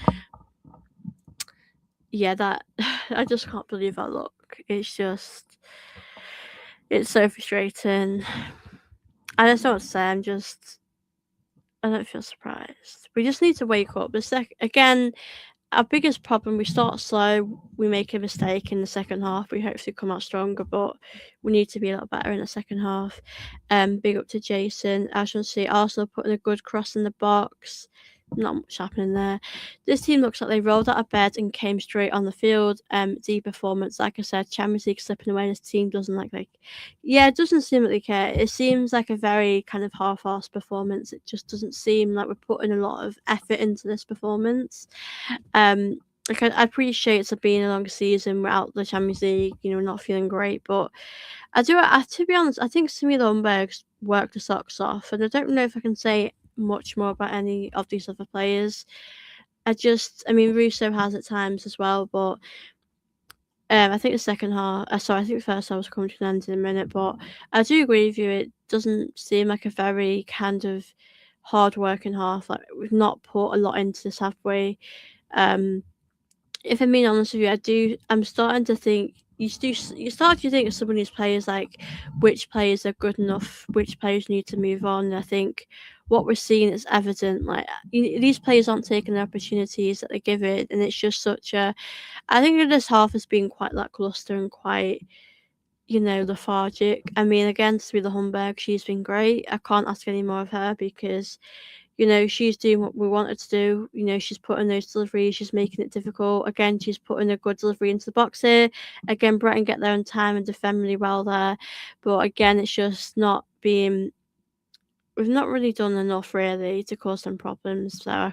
Yeah, that I just can't believe that look. It's so frustrating. I just don't know what to say. I don't feel surprised. We just need to wake up. Again, our biggest problem, we start slow, we make a mistake in the second half, we hopefully come out stronger, but we need to be a lot better in the second half. Big up to Jason. As you'll see, Arsenal putting a good cross in the box. Not much happening there. This team looks like they rolled out of bed and came straight on the field. Deep performance, like I said, Champions League slipping away. This team doesn't it doesn't seem like they care. It seems like a very kind of half-assed performance. It just doesn't seem like we're putting a lot of effort into this performance. I appreciate it's been a long season without the Champions League, not feeling great, but to be honest, I think Simi Lundberg's worked the socks off, and I don't know if I can say much more about any of these other players. I mean, Russo has at times as well, but I think the second half, I think the first half was coming to an end in a minute, but I do agree with you. It doesn't seem like a very kind of hard working half. Like, we've not put a lot into this, have we? If I'm being honest with you, I'm starting to think you start to think of some of these players, like which players are good enough, which players need to move on. And I think what we're seeing is evident. Like, these players aren't taking the opportunities that they give it, and it's just I think this half has been quite lackluster and quite, lethargic. I mean, again, to be the Humberg, she's been great. I can't ask any more of her because she's doing what we want her to do. She's putting those deliveries, she's making it difficult. Again, she's putting a good delivery into the box here. Again, Brighton get there on time and defend really well there. But again, it's just not being we've not really done enough really to cause some problems. So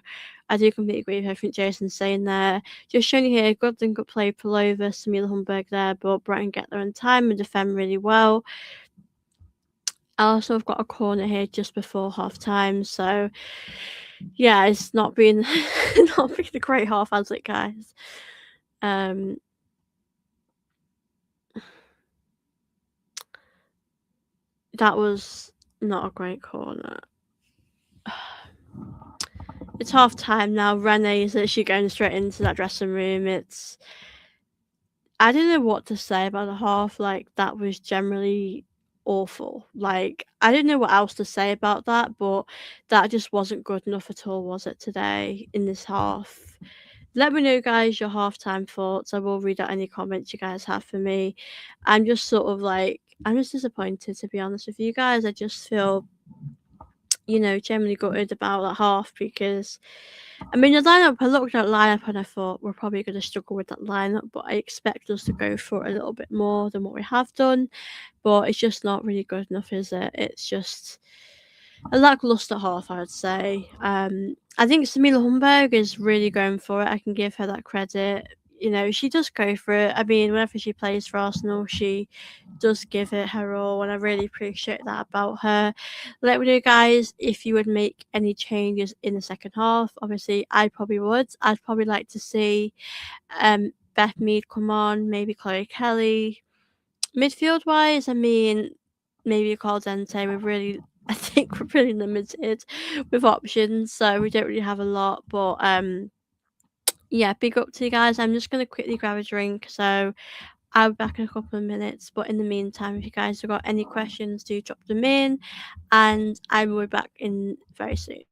I do completely agree with everything Jason's saying there. Just showing you here, good and good play pull over Samila Humberg there, but Brighton get there on time and defend really well. I also have got a corner here just before half time, so yeah, it's not been not been a great half, has it, guys? Um, that was not a great corner. It's half time now. Renee is literally going straight into that dressing room. I don't know what to say about the half. Like, that was generally awful. Like, I don't know what else to say about that, but that just wasn't good enough at all, was it, today in this half? Let me know, guys, your halftime thoughts. I will read out any comments you guys have for me. I'm just sort of like, I'm just disappointed, to be honest with you guys. I just feel, generally gutted about that half because, I mean, the lineup, I looked at the lineup and I thought we're probably going to struggle with that lineup, but I expect us to go for it a little bit more than what we have done. But it's just not really good enough, is it? It's just a lackluster half, I would say. I think Samila Humberg is really going for it. I can give her that credit. She does go for it. I mean, whenever she plays for Arsenal, she does give it her all, and I really appreciate that about her. Let me know, guys, if you would make any changes in the second half. Obviously, I probably would. I'd probably like to see Beth Mead come on, maybe Chloe Kelly. Midfield wise, I mean, maybe Carl Dente. I think we're really limited with options, so we don't really have a lot. But yeah, big up to you guys. I'm just gonna quickly grab a drink, so I'll be back in a couple of minutes. But in the meantime, if you guys have got any questions, do drop them in, and I will be back in very soon.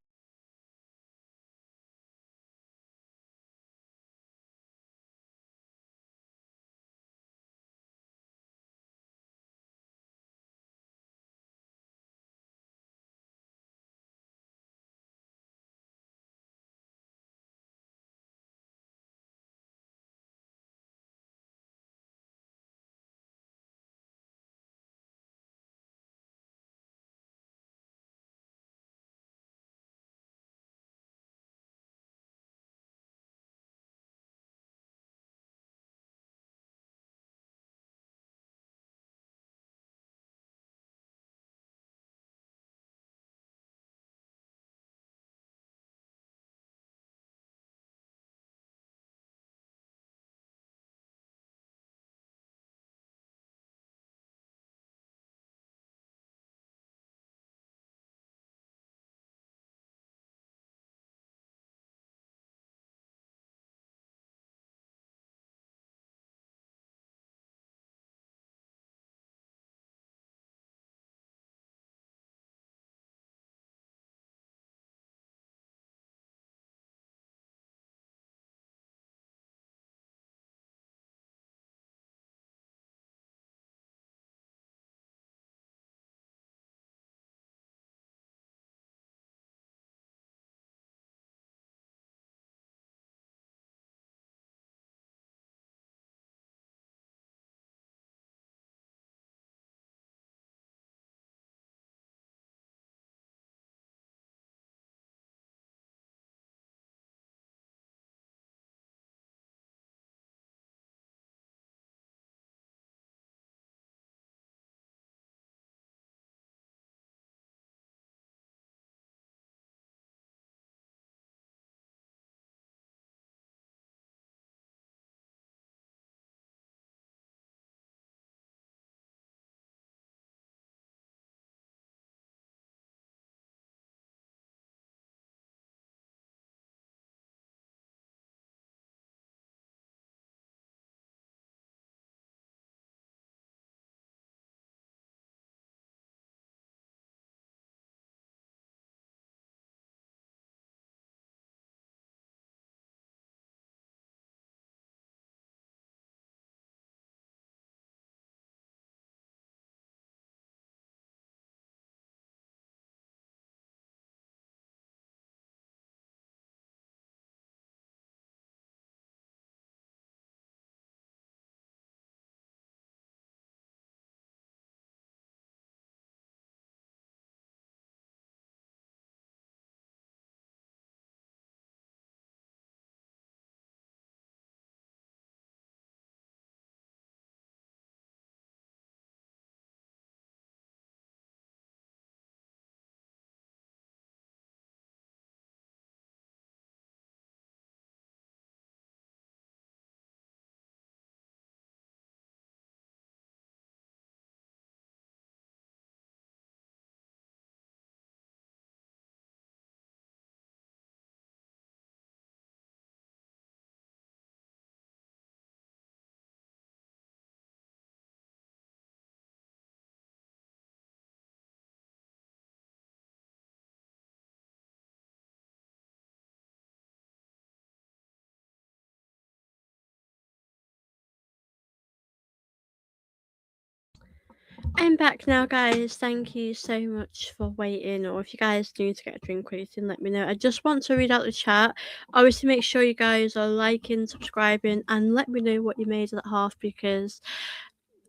I'm back now, guys. Thank you so much for waiting. Or if you guys need to get a drink or anything, let me know. I just want to read out the chat. Obviously, make sure you guys are liking, subscribing, and let me know what you made of that half, because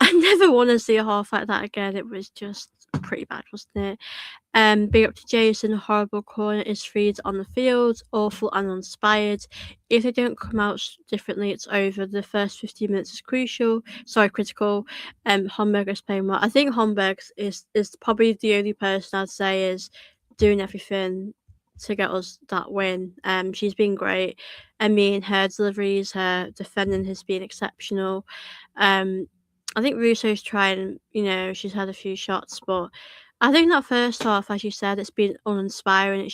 I never want to see a half like that again. It was just pretty bad, wasn't it? Big up to Jason. Horrible corner is freed on the field. Awful and uninspired. If they don't come out differently, it's over. The first 15 minutes is crucial. Sorry, critical. Homburg is playing well. I think Homburg is probably the only person I'd say is doing everything to get us that win. She's been great. I mean, her deliveries, her defending has been exceptional. I think Russo's trying. She's had a few shots, but I think that first half, as you said, it's been uninspiring.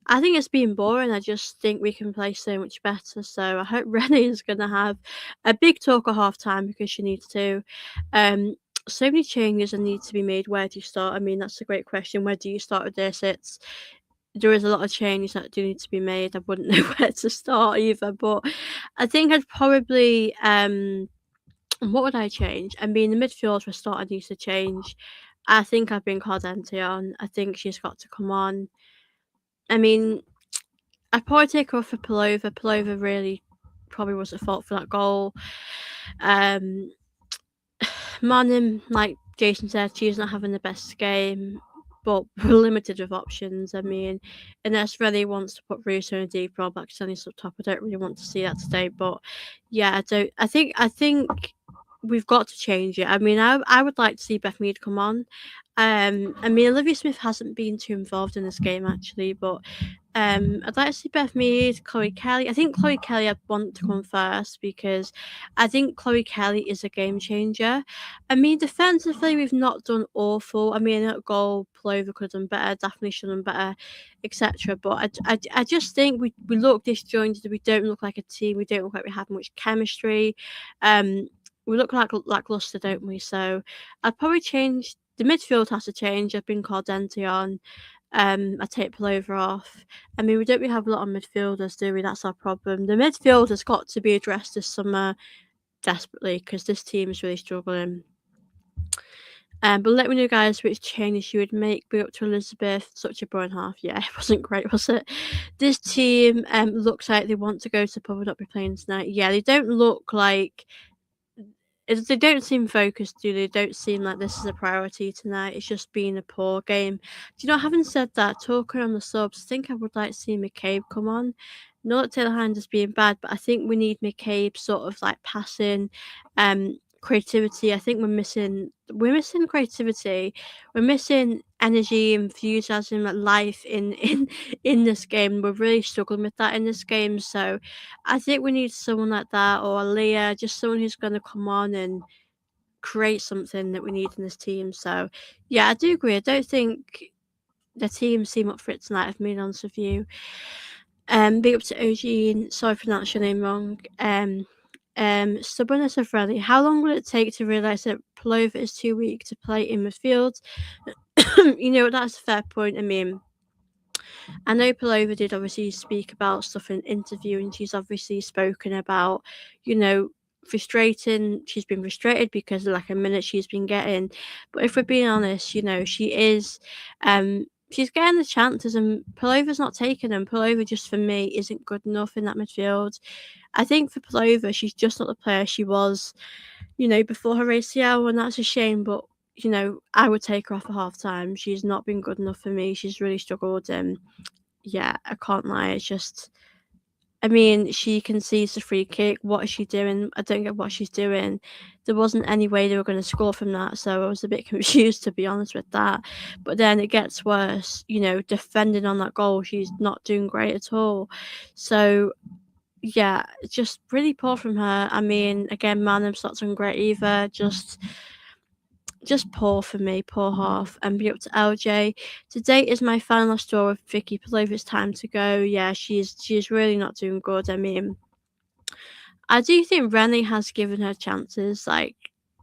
I think it's been boring. I just think we can play so much better. So I hope Rennie is going to have a big talk at half time, because she needs to. Um, so many changes that need to be made. Where do you start? I mean, that's a great question. Where do you start with this? There is a lot of changes that do need to be made. I wouldn't know where to start either, but I think I'd probably what would I change? I mean, the midfield for starting needs to change. I think I've been Cardente on. I think she's got to come on. I mean, I'd probably take her off for Palova. Palova really probably was at fault for that goal. Manim, like Jason said, she's not having the best game, but we're limited with options. I mean, unless Rennie wants to put Russo in a deep role, Pakistanis up top, I don't really want to see that today. But yeah, I don't. I think we've got to change it. I mean, I would like to see Beth Mead come on. I mean, Olivia Smith hasn't been too involved in this game actually, but I'd like to see Beth Mead, Chloe Kelly. I think Chloe Kelly I'd want to come first, because I think Chloe Kelly is a game changer. I mean, defensively, we've not done awful. I mean, at goal, Plover could have done better, Daphne should have done better, etc. But I just think we look disjointed. We don't look like a team. We don't look like we have much chemistry. We look like lackluster, don't we? So I'd probably change. The midfield has to change. I've been Cardente on. I take Pullover off. I mean, we don't really have a lot of midfielders, do we? That's our problem. The midfield has got to be addressed this summer desperately, because this team is really struggling. But let me know, guys, which changes you would make. Big up to Elizabeth. Such a boring half. Yeah, it wasn't great, was it? This team looks like they want to go to pub and not be playing tonight. Yeah, they don't look like. They don't seem focused, do they? Don't seem like this is a priority tonight. It's just been a poor game. Do you know, having said that, talking on the subs, I think I would like to see McCabe come on. Not that Taylor Hines is being bad, but I think we need McCabe sort of like passing, creativity. I think we're missing creativity. We're missing energy, enthusiasm, like life in this game. We're really struggling with that in this game. So I think we need someone like that, or Leah, just someone who's going to come on and create something that we need in this team. So yeah, I do agree. I don't think the team seem up for it tonight, if I'm being honest with you. Big up to Eugene. Sorry, I pronounced your name wrong. Stubbornness of Rally. How long will it take to realise that Pullover is too weak to play in midfield? That's a fair point. I mean, I know Pullover did obviously speak about stuff in an interview, and she's obviously spoken about, frustrating. She's been frustrated because of like a minute she's been getting. But if we're being honest, she is she's getting the chances, and Pullover's not taking them. Pullover, just for me, isn't good enough in that midfield. I think for Pullover, she's just not the player she was, before her ACL, and that's a shame. But I would take her off at half time. She's not been good enough for me. She's really struggled, and yeah, I can't lie. It's just, I mean, she concedes the free kick. What is she doing? I don't get what she's doing. There wasn't any way they were going to score from that, so I was a bit confused, to be honest with that. But then it gets worse. Defending on that goal, she's not doing great at all. So yeah, just really poor from her. I mean, again, Manham's not done great either. Just poor for me, poor half. And be up to LJ. Today is my final straw with Vicky. Believe it's time to go. Yeah, she's really not doing good. I mean, I do think Rennie has given her chances, like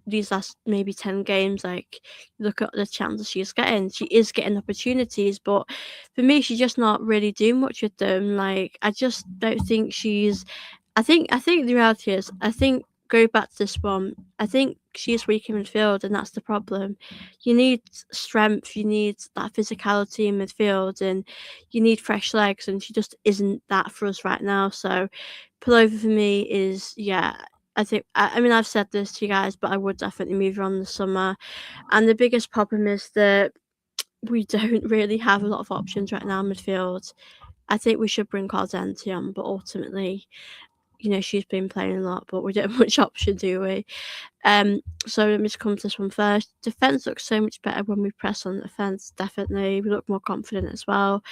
these last maybe 10 games. Like, look at the chances she's getting. She is getting opportunities, but for me, she's just not really doing much with them. Like, I just don't think she's. I think the reality is, I think go back to this one. I think she's weak in midfield, and that's the problem. You need strength, you need that physicality in midfield, and you need fresh legs, and she just isn't that for us right now. So, Pullover for me is, yeah. I think I mean I've said this to you guys, but I would definitely move her on this summer. And the biggest problem is that we don't really have a lot of options right now in midfield. I think we should bring Cardente on, but ultimately, she's been playing a lot, but we don't have much option, do we? So let me just come to this one first. Defence looks so much better when we press on the defence, definitely. We look more confident as well.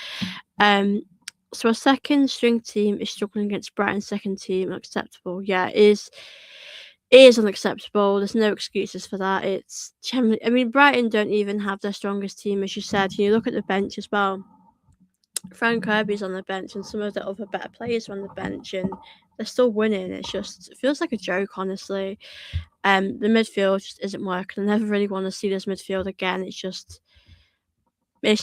So our second string team is struggling against Brighton's second team. Unacceptable. Yeah, it is unacceptable. There's no excuses for that. It's generally, I mean, Brighton don't even have their strongest team, as you said. You look at the bench as well. Frank Kirby's on the bench, and some of the other better players are on the bench, and they're still winning. It feels like a joke, honestly. The midfield just isn't working. I never really want to see this midfield again. It's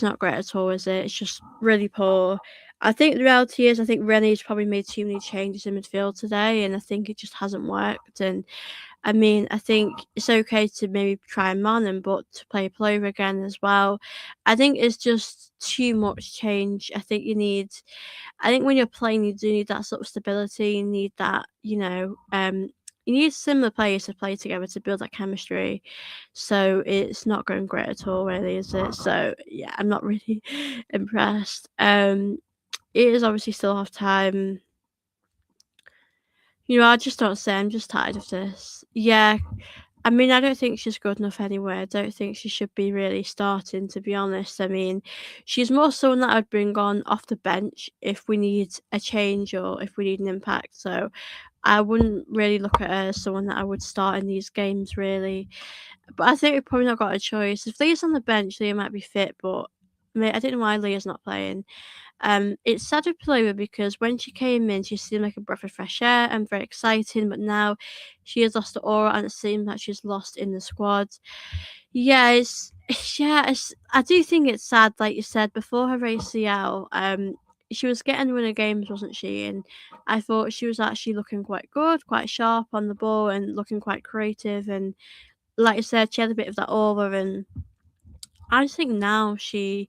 not great at all, is it? It's just really poor. I think the reality is, I think Rennie's probably made too many changes in midfield today, and I think it just hasn't worked. And I mean, I think it's okay to maybe try and man him, but to play Plover again as well, I think it's just too much change. I think when you're playing, you do need that sort of stability. You need that, you need similar players to play together to build that chemistry. So it's not going great at all, really, is it? So yeah, I'm not really impressed. It is obviously still half time. I just don't say I'm just tired of this. Yeah, I mean, I don't think she's good enough anyway. I don't think she should be really starting, to be honest. I mean, she's more someone that I'd bring on off the bench if we need a change or if we need an impact. So I wouldn't really look at her as someone that I would start in these games, really. But I think we've probably not got a choice. If Leah's on the bench, Leah might be fit, but I don't know why Leah's not playing. It's sad with Paloma because when she came in, she seemed like a breath of fresh air and very exciting, but now she has lost the aura and it seems like she's lost in the squad. Yeah, I do think it's sad, like you said, before her ACL, she was getting winner games, wasn't she? And I thought she was actually looking quite good, quite sharp on the ball and looking quite creative. And like you said, she had a bit of that aura, and I just think now she's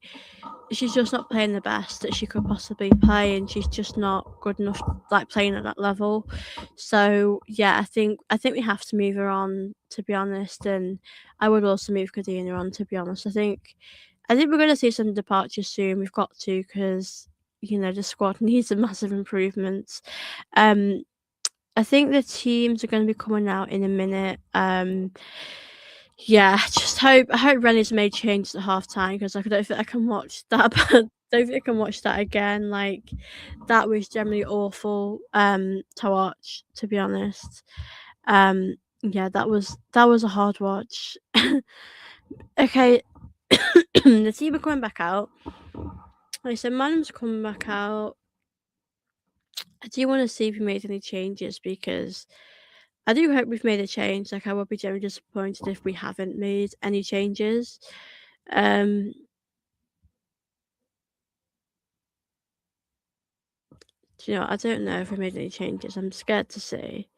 just not playing the best that she could possibly play, and she's just not good enough, like playing at that level. So yeah, I think we have to move her on, to be honest, and I would also move Kadena on, to be honest. I think we're going to see some departures soon. We've got to, because the squad needs a massive improvement. Um, I think the teams are going to be coming out in a minute. Yeah, I hope Rennie's made changes at halftime because I don't think I can watch that. But don't think I can watch that again. Like that was generally awful to watch, to be honest. Yeah, that was a hard watch. Okay, the team are coming back out. Like I said, Manum's coming back out. I do want to see if we made any changes because I do hope we've made a change. Like I would be generally disappointed if we haven't made any changes. Um, I don't know if we made any changes. I'm scared to see.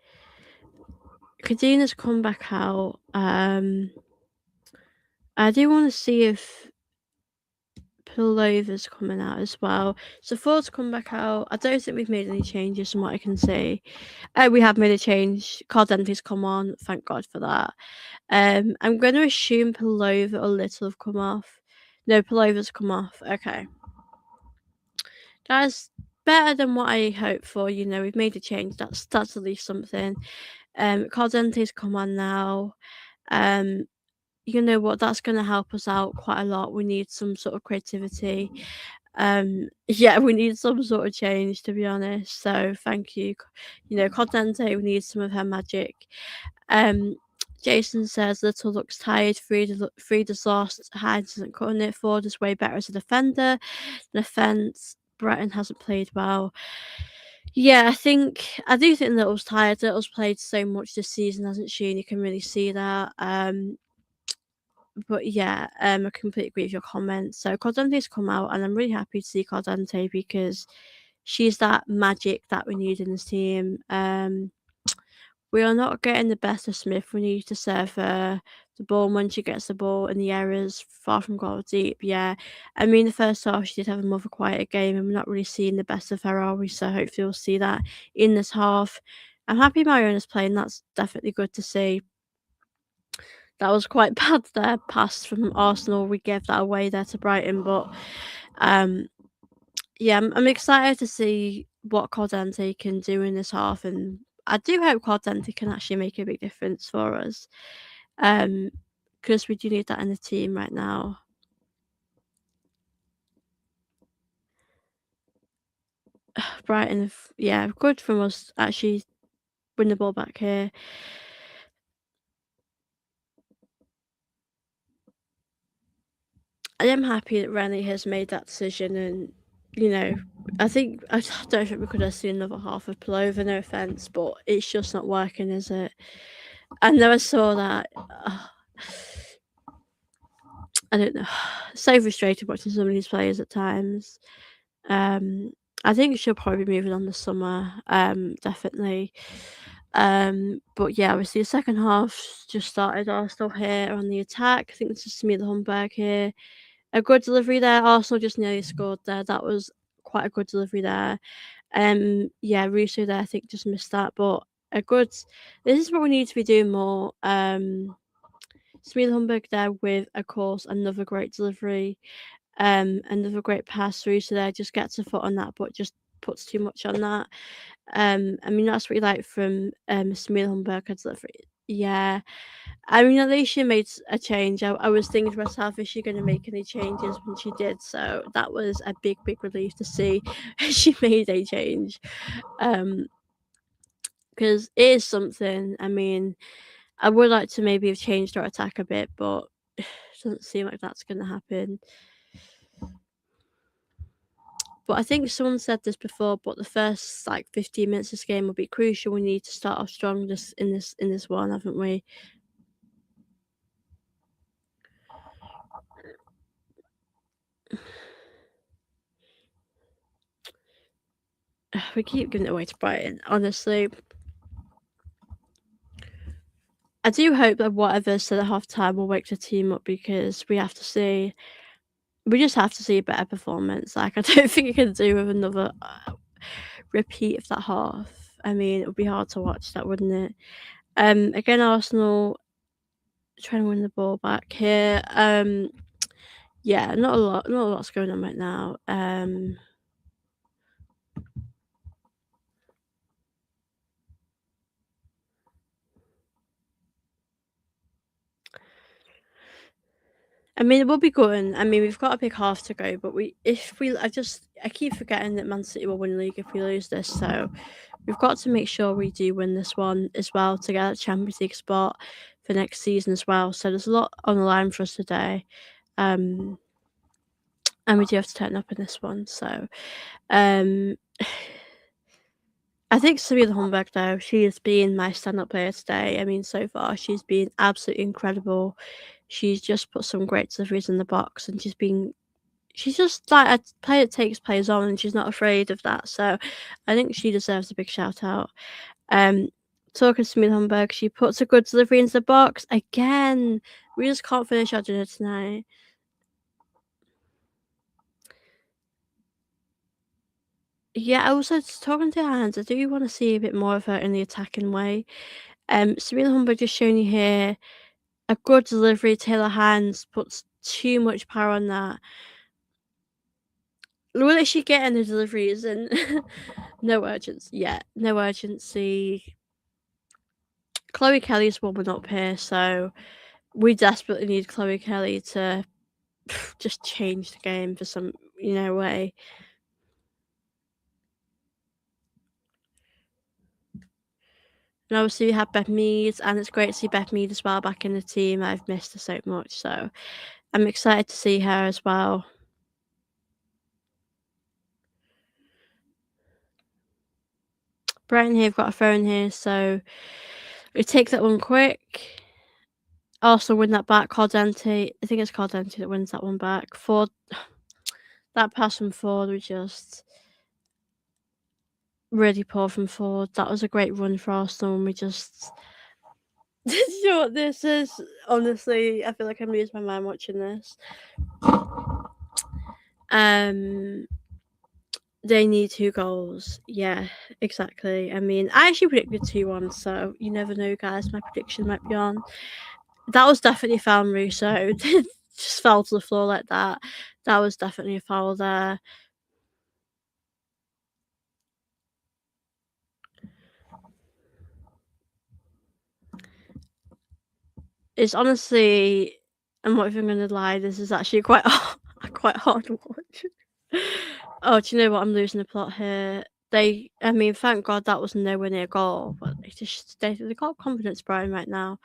Kadena's come back out. I do want to see if Pullover's coming out as well. So Ford's come back out. I don't think we've made any changes from what I can see. We have made a change. Cardente's come on. Thank God for that. I'm going to assume Pullover or Little have come off. No, Pullover's come off. Okay. That's better than what I hoped for. We've made a change. That's at least something. Cardente's come on now. You know what? That's going to help us out quite a lot. We need some sort of creativity. Yeah, we need some sort of change, to be honest. So thank you. Cardente, we need some of her magic. Jason says Little looks tired. Frida's lost. Hines isn't cutting it. Ford is way better as a defender. The defence, Breton hasn't played well. Yeah, I do think Little's tired. Little's played so much this season, hasn't she? And you can really see that. But yeah, I completely agree with your comments. So Cardente's come out, and I'm really happy to see Cardente because she's that magic that we need in this team. We are not getting the best of Smith. We need to serve her the ball when she gets the ball in the areas far from goal deep. Yeah, I mean the first half she did have a more of a quieter game, and we're not really seeing the best of her, are we? So hopefully we'll see that in this half. I'm happy Mariona's playing. That's definitely good to see. That was quite bad there, pass from Arsenal. We gave that away there to Brighton, but um, yeah, I'm excited to see what Cordente can do in this half, and I do hope Cordente can actually make a big difference for us, because we do need that in the team right now. Brighton, yeah, good from us actually win the ball back here. I am happy that Rennie has made that decision, and you know, I don't think we could have seen another half of Pullover. No offense, but it's just not working, is it? I never saw that. I don't know. So frustrated watching some of these players at times. Um, I think she'll probably be moving on this summer. Definitely. But yeah, obviously the second half just started. Arsenal here on the attack. I think this is Smith Humberg here. A good delivery there. Arsenal just nearly scored there. That was quite a good delivery there. Yeah, Russo there I think just missed that, but a good. This is what we need to be doing more. Smith Humberg there with, of course, another great delivery. Another great pass through. So there, just gets a foot on that, but just puts too much on that. I mean that's what you like from Smith Humberg delivery. Yeah, I mean, at least she made a change. I was thinking to myself, is she going to make any changes when she did? So that was a big, big relief to see she made a change. Because it is something. I mean, I would like to maybe have changed our attack a bit, but it doesn't seem like that's going to happen. But I think someone said this before, but the first like 15 minutes of this game will be crucial. We need to start off strong in this one, haven't we? We keep giving it away to Brighton, honestly. I do hope that whatever's said at half time will wake the team up, because we just have to see a better performance. Like I don't think you can do with another repeat of that half. I mean, it would be hard to watch that, wouldn't it? Again, Arsenal trying to win the ball back here. Yeah, not a lot's going on right now. I mean, it will be good. I mean, we've got a big half to go, but I keep forgetting that Man City will win the league if we lose this. So we've got to make sure we do win this one as well to get a Champions League spot for next season as well. So there's a lot on the line for us today, and we do have to turn up in this one. So, um, I think Sabina Homberg, though, she has been my stand-up player today. I mean, so far she's been absolutely incredible. She's just put some great deliveries in the box, and she's just like a player that takes players on, and she's not afraid of that. So I think she deserves a big shout out. Um, Talking to Smith Humberg, she puts a good delivery into the box again. We just can't finish our dinner tonight. Yeah, also talking to her hands, I do want to see a bit more of her in the attacking way. Serena Humberg just showing you here a good delivery to her hands, puts too much power on that. Will she get in the deliveries and no urgency? Yeah, no urgency. Chloe Kelly's warming up here, so we desperately need Chloe Kelly to just change the game for some, way. And obviously we have Beth Mead, and it's great to see Beth Mead as well back in the team. I've missed her so much, so I'm excited to see her as well. Brighton here, have got a phone here, so we take that one quick. Also win that back. Caldente, I think it's Caldente that wins that one back. Ford, that pass from Ford was just Really poor from Ford. That was a great run for Arsenal, and we just you know what this is? Honestly, I feel like I'm losing my mind watching this. Um, they need 2 goals. Yeah, exactly. I mean, I actually predicted 2-1, so you never know, guys. My prediction might be on. That was definitely a foul on Russo. Just fell to the floor like that. That was definitely a foul there. It's honestly, I'm not even gonna lie, this is actually quite quite hard to watch. Oh, do you know what? I'm losing the plot here. I mean, thank God that was nowhere near goal, but they got confidence Brighton right now.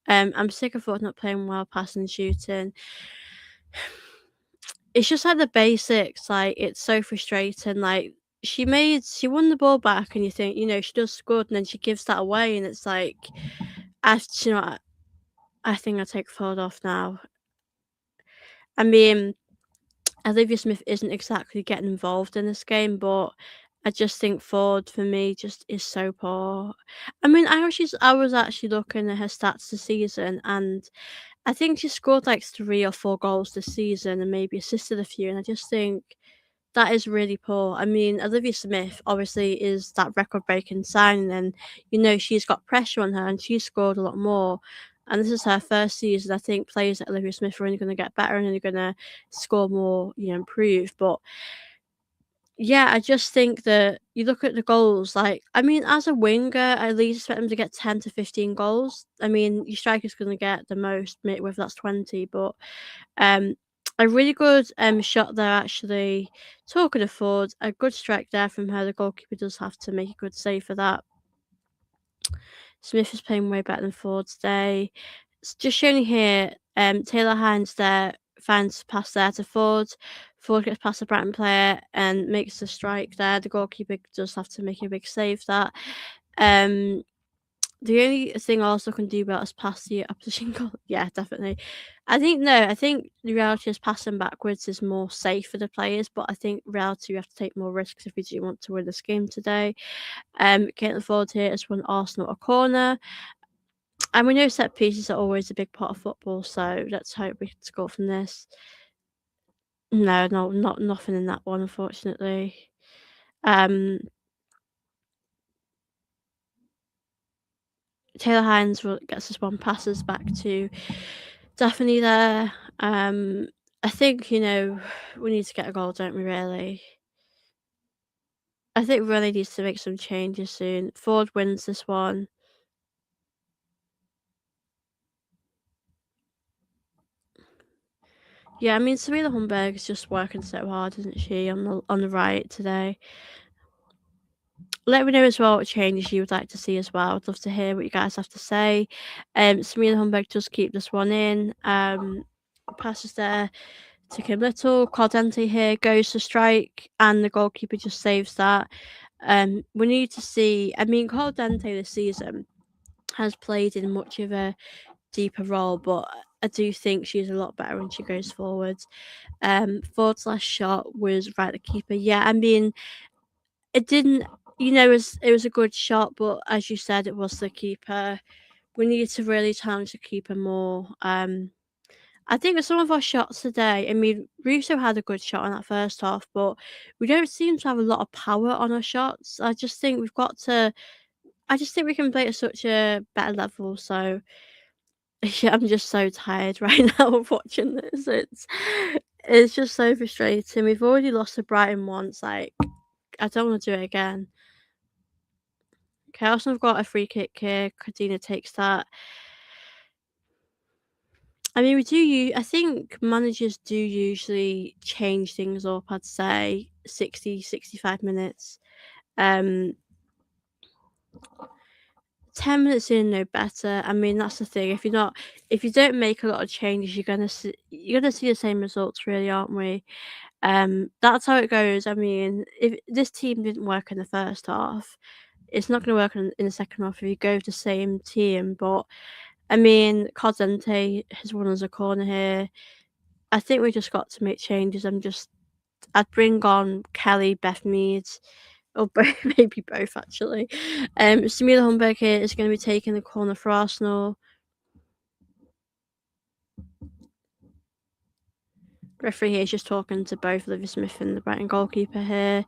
I'm sick of Ford not playing well, passing and shooting. It's just like the basics. Like it's so frustrating. Like she won the ball back, and you think she does good, and then she gives that away, and it's like, you know, I think I take Ford off now. I mean, Olivia Smith isn't exactly getting involved in this game, but I just think Ford for me just is so poor. I mean, I was actually looking at her stats this season, and I think she scored like 3 or 4 goals this season, and maybe assisted a few. And I just think that is really poor. I mean, Olivia Smith obviously is that record-breaking signing, and she's got pressure on her, and she's scored a lot more. And this is her first season. I think players like Olivia Smith are only going to get better and only going to score more, improve. But yeah, I just think that you look at the goals. Like, I mean, as a winger, I at least expect them to get 10 to 15 goals. I mean, your striker's going to get the most, whether that's 20, but um, a really good shot there actually. Talking of Ford, a good strike there from her. The goalkeeper does have to make a good save for that. Smith is playing way better than Ford today. It's just showing here, Taylor Hines there finds pass there to Ford. Ford gets past the Brighton player and makes the strike there. The goalkeeper does have to make a big save that. Um, the only thing also can do well is pass the opposition goal. Yeah, definitely. I think the reality is passing backwards is more safe for the players, but I think reality we have to take more risks if we do want to win this game today. Caitlin Ford here has won Arsenal a corner. And we know set pieces are always a big part of football, so let's hope we can score from this. No, not nothing in that one, unfortunately. Um, Taylor Hines gets us 1 passes back to definitely there. I think we need to get a goal, don't we? Really, I think we really needs to make some changes soon. Ford wins this one. Yeah, I mean Serena Humberg is just working so hard, isn't she, on the right today? Let me know as well what changes you would like to see as well. I'd love to hear what you guys have to say. Serena Humberg does keep this one in. Passes there to Kim Little. Caldente here goes to strike, and the goalkeeper just saves that. We need to see. I mean, Caldente this season has played in much of a deeper role, but I do think she's a lot better when she goes forwards. Ford's last shot was right at the keeper. Yeah, I mean, it didn't. It was a good shot, but as you said, it was the keeper. We needed to really challenge the keeper more. I think with some of our shots today, I mean, Russo had a good shot in that first half, but we don't seem to have a lot of power on our shots. I just think we've got to. I just think we can play at such a better level. So yeah, I'm just so tired right now of watching this. It's just so frustrating. We've already lost to Brighton once. Like, I don't want to do it again. Okay, Arsenal have got a free kick here. Kadina takes that. I mean, I think managers do usually change things up, I'd say 60, 65 minutes. Um, 10 minutes in, no better. I mean, that's the thing. If you don't make a lot of changes, you're gonna see the same results, really, aren't we? That's how it goes. I mean, if this team didn't work in the first half, it's not gonna work in the second half if you go with the same team. But I mean, Codente has won us a corner here. I think we just got to make changes. I'd bring on Kelly, Beth Mead, or both, maybe both actually. Samira Humberg here is going to be taking the corner for Arsenal. Referee here is just talking to both Olivia Smith and the Brighton goalkeeper here.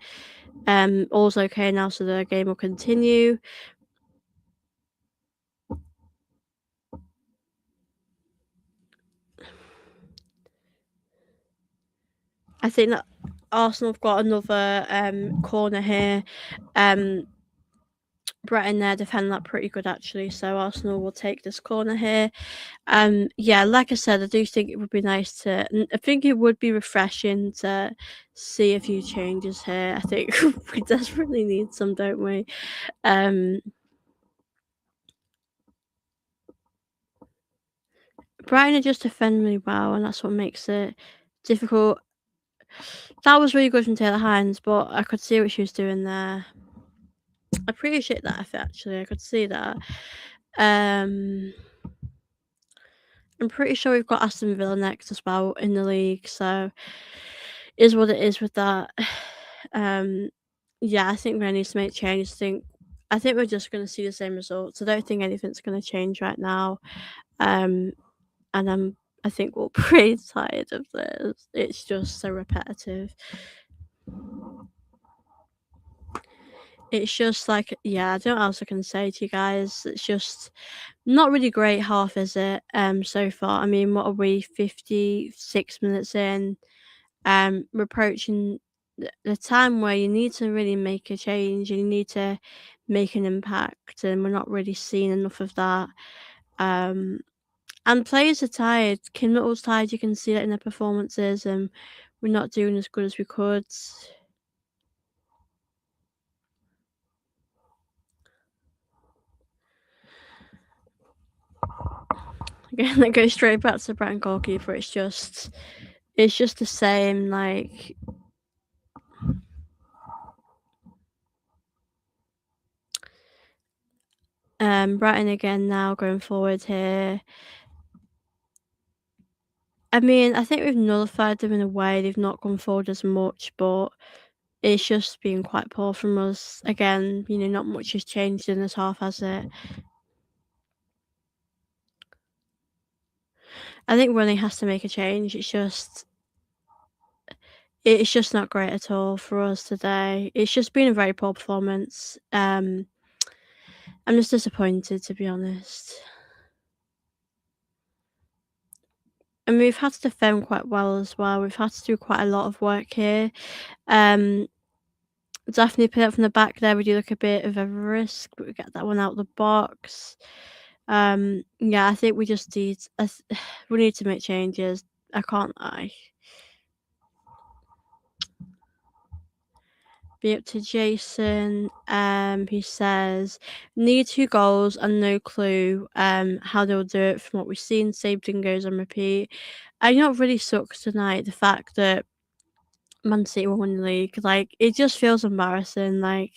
All's okay now, so the game will continue. I think that Arsenal have got another corner here. Brighton there defending that pretty good actually, so Arsenal will take this corner here. Yeah, like I said, I do think it would be nice to. I think it would be refreshing to see a few changes here. I think we desperately need some, don't we? Brighton are just defend really well, and that's what makes it difficult. That was really good from Taylor Hines, but I could see what she was doing there. I appreciate that effort, actually. I could see that. I'm pretty sure we've got Aston Villa next as well in the league, so is what it is with that. Yeah, I think we need to make changes. I think we're just going to see the same results. I don't think anything's going to change right now. And I think we're pretty tired of this. It's just so repetitive. It's just like, yeah, I don't know what else I can say to you guys. It's just not really great half, is it? So far. I mean, what are we, 56 minutes in? We're approaching the time where you need to really make a change and you need to make an impact, and we're not really seeing enough of that. And players are tired. Kim Little's tired, you can see that in their performances, and we're not doing as good as we could. Again, that goes straight back to the Brighton goalkeeper. It's just the same. Like, Brighton again now going forward here. I mean, I think we've nullified them in a way. They've not gone forward as much, but it's just been quite poor from us. Again, not much has changed in this half, has it? I think running has to make a change. It's just not great at all for us today. It's just been a very poor performance. I'm just disappointed, to be honest. And we've had to defend quite well as well. We've had to do quite a lot of work here. Um, Definitely put it from the back there. We do look a bit of a risk, but we get that one out of the box. Yeah, I think we just need we need to make changes. I can't lie. Be up to Jason. He says need 2 goals and no clue how they'll do it from what we've seen. Same thing goes on repeat. I know it really sucks tonight, the fact that Man City won the league. Like, it just feels embarrassing. Like,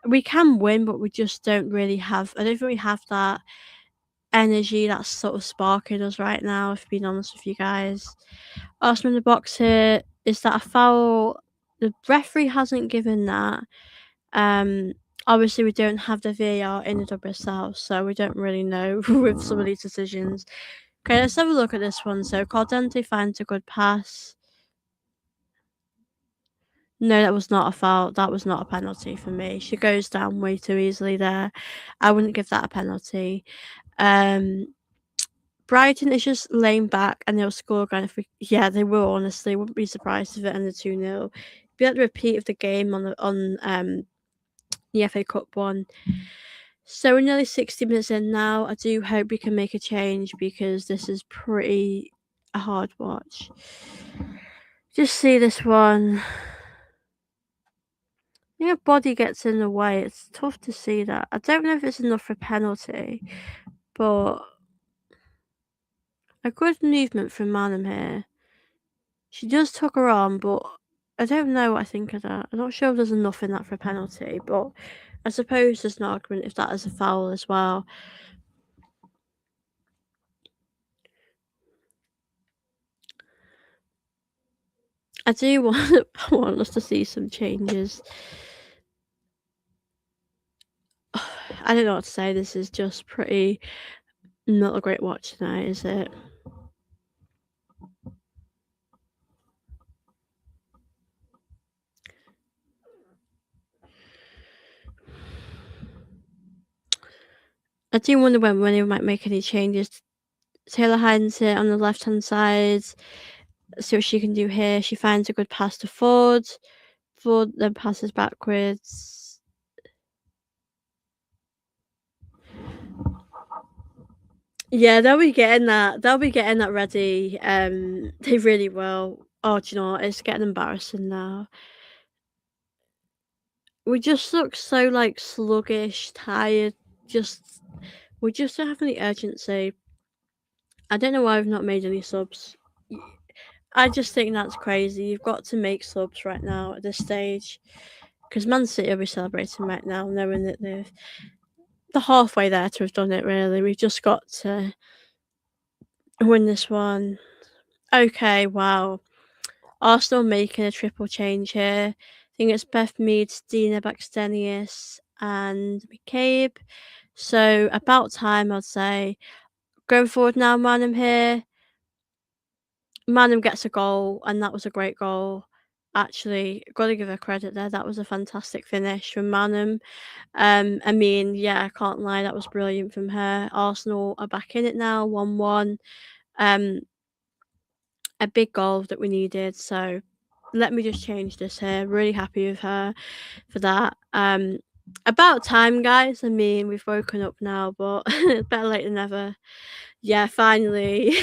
we can win, but we just don't really have. I don't think we have that energy, that sort of spark in us right now, if being honest with you guys. Arsenal in the box here. Is that a foul? The referee hasn't given that. Obviously we don't have the VAR in the WSL, so we don't really know with some of these decisions. Okay, let's have a look at this one. So Caldente finds a good pass. No, that was not a foul. That was not a penalty for me. She goes down way too easily there. I wouldn't give that a penalty. Brighton is just laying back and they'll score again if we. Yeah, they will, honestly. Wouldn't be surprised if it ended 2-0. Be like the repeat of the game on the FA Cup one. So we're nearly 60 minutes in now. I do hope we can make a change because this is pretty a hard watch. Just see this one. Body gets in the way. It's tough to see that. I don't know if it's enough for a penalty, but a good movement from Manham here. She just took her on, but I don't know what I think of that. I'm not sure if there's enough in that for a penalty, but I suppose there's an argument if that is a foul as well. I do want us to see some changes. I don't know what to say. This is just pretty not a great watch tonight, is it? I do wonder when they might make any changes. Taylor Hines here on the left-hand side. See what she can do here. She finds a good pass to Ford. Ford then passes backwards. Yeah, they'll be getting that. They'll be getting that ready. They really will. Oh, do you know what? It's getting embarrassing now. We just look so like sluggish, tired. Just we just don't have any urgency. I don't know why we've not made any subs. I just think that's crazy. You've got to make subs right now at this stage, because Man City will be celebrating right now, knowing that they're halfway there to have done it. Really, we've just got to win this one. Okay, wow. Arsenal making a triple change here. I think it's Beth Mead, Dina Baxtenius, and McCabe. So about time, I'd say. Going forward now, Manham here. Manham gets a goal, and that was a great goal. Actually, got to give her credit there. That was a fantastic finish from Manham. I mean, yeah, I can't lie, that was brilliant from her. Arsenal are back in it now, 1-1. Um, a big goal that we needed. So let me just change this here. Really happy with her for that. About time, guys. I mean, we've woken up now, but better late than never. Yeah, finally.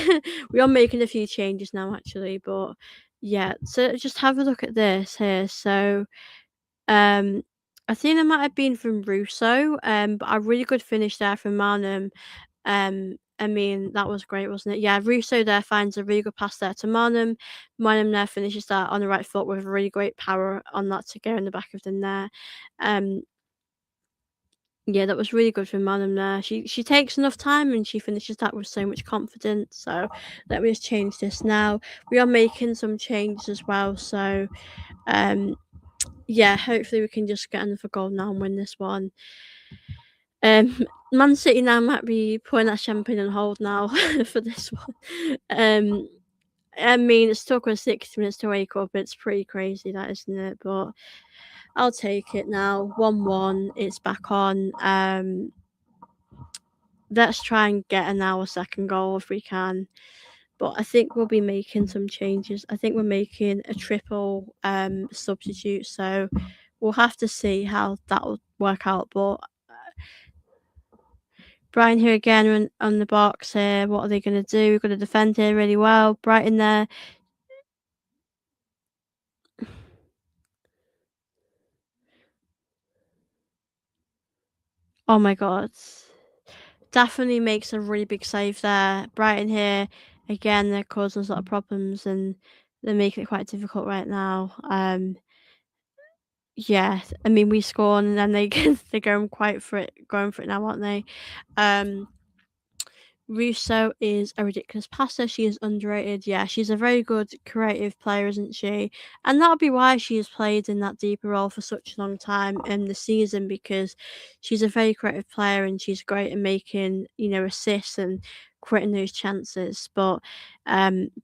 We are making a few changes now, actually, but yeah. So just have a look at this here. So um, I think it might have been from Russo, but a really good finish there from Manham. I mean, that was great, wasn't it? Yeah, Russo there finds a really good pass there to Manham. Manham there finishes that on the right foot with really great power on that to go in the back of the net. Um, yeah, that was really good from Manham there. She takes enough time and she finishes that with so much confidence. So let me just change this now. We are making some changes as well. So yeah, hopefully we can just get another goal now and win this one. Man City now might be putting that champagne on hold now for this one. I mean, it's took us 60 minutes to wake up. It's pretty crazy, that isn't it? But I'll take it now. 1-1. It's back on. Let's try and get an hour second goal if we can. But I think we'll be making some changes. I think we're making a triple substitute, so we'll have to see how that will work out. But Brighton here again on the box here. What are they going to do? We're going to defend here really well. Brighton there. Oh my god. Definitely makes a really big save there. Brighton here again. They're causing us a lot of problems and they're making it quite difficult right now. Yeah, I mean we score and then they're going for it now, aren't they? Um, Russo is a ridiculous passer. She is underrated. Yeah, she's a very good creative player, isn't she? And that'll be why she has played in that deeper role for such a long time in the season, because she's a very creative player and she's great at making, assists and creating those chances. But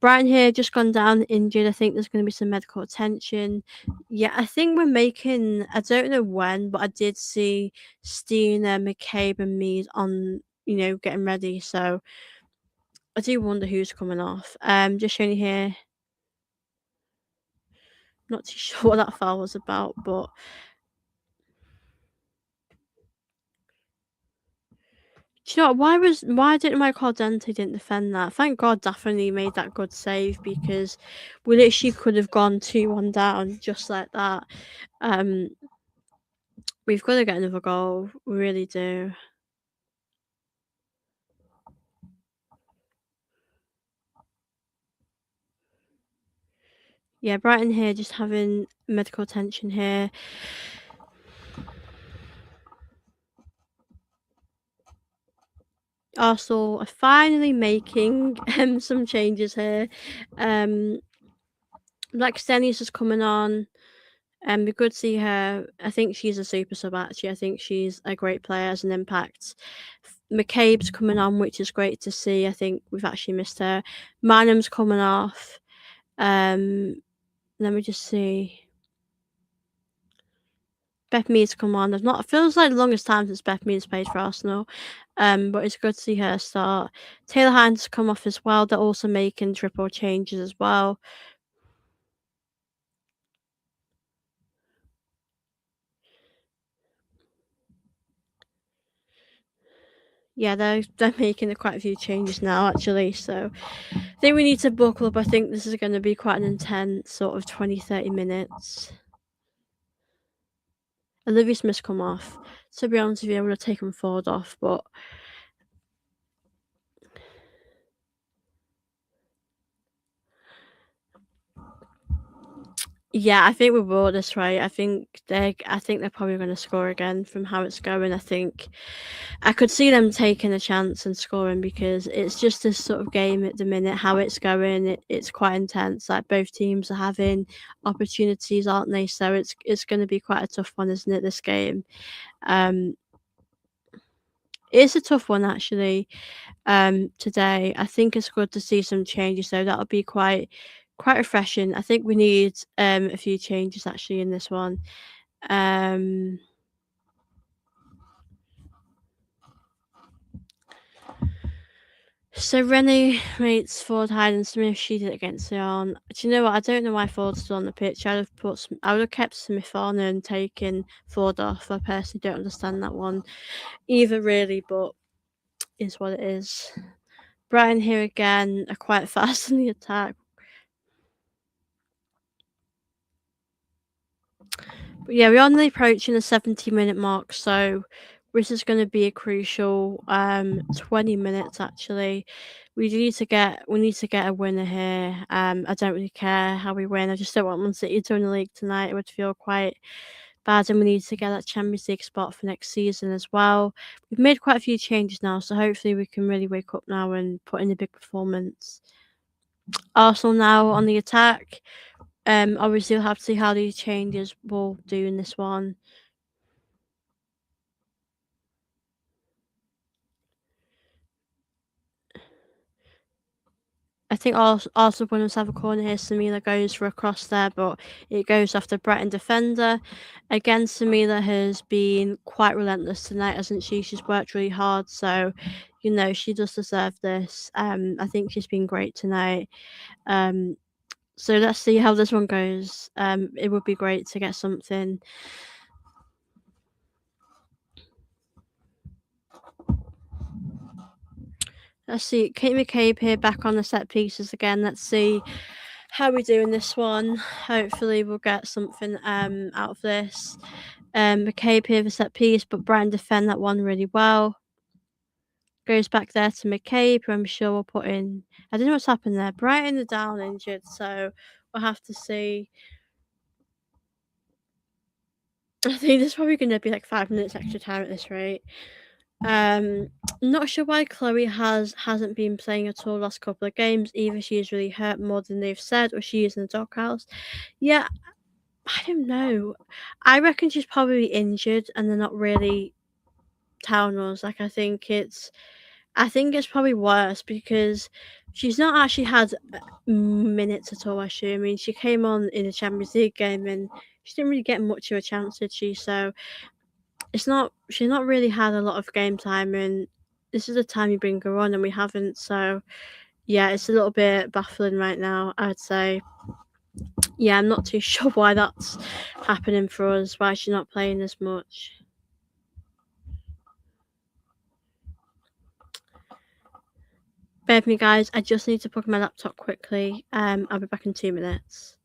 Brian here just gone down injured. I think there's going to be some medical attention. Yeah, I think we're making, I don't know when, but I did see Stina, McCabe, and Mead on getting ready. So I do wonder who's coming off. Just showing you here. Not too sure what that foul was about, but do you know what? Why didn't Michael Dente didn't defend that? Thank God Daphne made that good save, because we literally could have gone 2-1 down just like that. We've got to get another goal. We really do. Yeah, Brighton here just having medical attention here. Arsenal are finally making some changes here. Black Stennis is coming on. And we could see her. I think she's a super sub actually. I think she's a great player as an impact. McCabe's coming on, which is great to see. I think we've actually missed her. Manham's coming off. Um, Let me just see. Beth Mead's come on. I've not. It feels like the longest time since Beth Mead's played for Arsenal. But it's good to see her start. Taylor Hines come off as well. They're also making triple changes as well. Yeah, they're making quite a few changes now actually. So I think we need to buckle up. I think this is going to be quite an intense sort of 20-30 minutes. Olivia Smith's come off. To be honest with you, I would have taken Ford off, but yeah, I think we will this way. I think they're probably going to score again from how it's going. I think I could see them taking a chance and scoring because it's just this sort of game at the minute. How it's going, it's quite intense. Like both teams are having opportunities, aren't they? So it's going to be quite a tough one, isn't it? This game. Um, it's a tough one actually. Today, I think it's good to see some changes. So that'll be quite refreshing. I think we need a few changes actually in this one. Um, so Rennie rates Ford Hayden Smith. She did it against Leon. Do you know what? I don't know why Ford's still on the pitch. I would have kept Smith on and taken Ford off. I personally don't understand that one either, really, but is what it is. Brighton here again are quite fast in the attack. But yeah, we're only approaching the 70-minute mark, so this is going to be a crucial 20 minutes actually. We need to get a winner here. I don't really care how we win. I just don't want Man City to win the league tonight. It would feel quite bad, and we need to get that Champions League spot for next season as well. We've made quite a few changes now, so hopefully we can really wake up now and put in a big performance. Arsenal now on the attack. Obviously we'll have to see how these changes will do in this one. I think Arsenal winners have a corner here. Samila goes for a cross there, but it goes off the Brighton defender. Again, Samila has been quite relentless tonight, hasn't she? She's worked really hard, so she does deserve this. I think she's been great tonight. So let's see how this one goes. It would be great to get something. Let's see, Kate McCabe here back on the set pieces again. Let's see how we do in this one. Hopefully we'll get something out of this. McCabe here for set piece, but Brian defend that one really well. Goes back there to McCabe, who I'm sure will put in. I don't know what's happened there. Brighton are down injured, so we'll have to see. I think there's probably going to be like 5 minutes extra time at this rate. Not sure why Chloe hasn't been playing at all last couple of games. Either she is really hurt more than they've said, or she is in the doghouse. Yeah, I don't know. I reckon she's probably injured, and they're not really telling us. Like I think it's probably worse because she's not actually had minutes at all. I mean, she came on in the Champions League game and she didn't really get much of a chance, did she? So she's not really had a lot of game time, and this is the time you bring her on, and we haven't. So yeah, it's a little bit baffling right now, I'd say. Yeah, I'm not too sure why that's happening for us. Why she's not playing as much. Bear with me, guys. I just need to plug my laptop quickly. I'll be back in 2 minutes.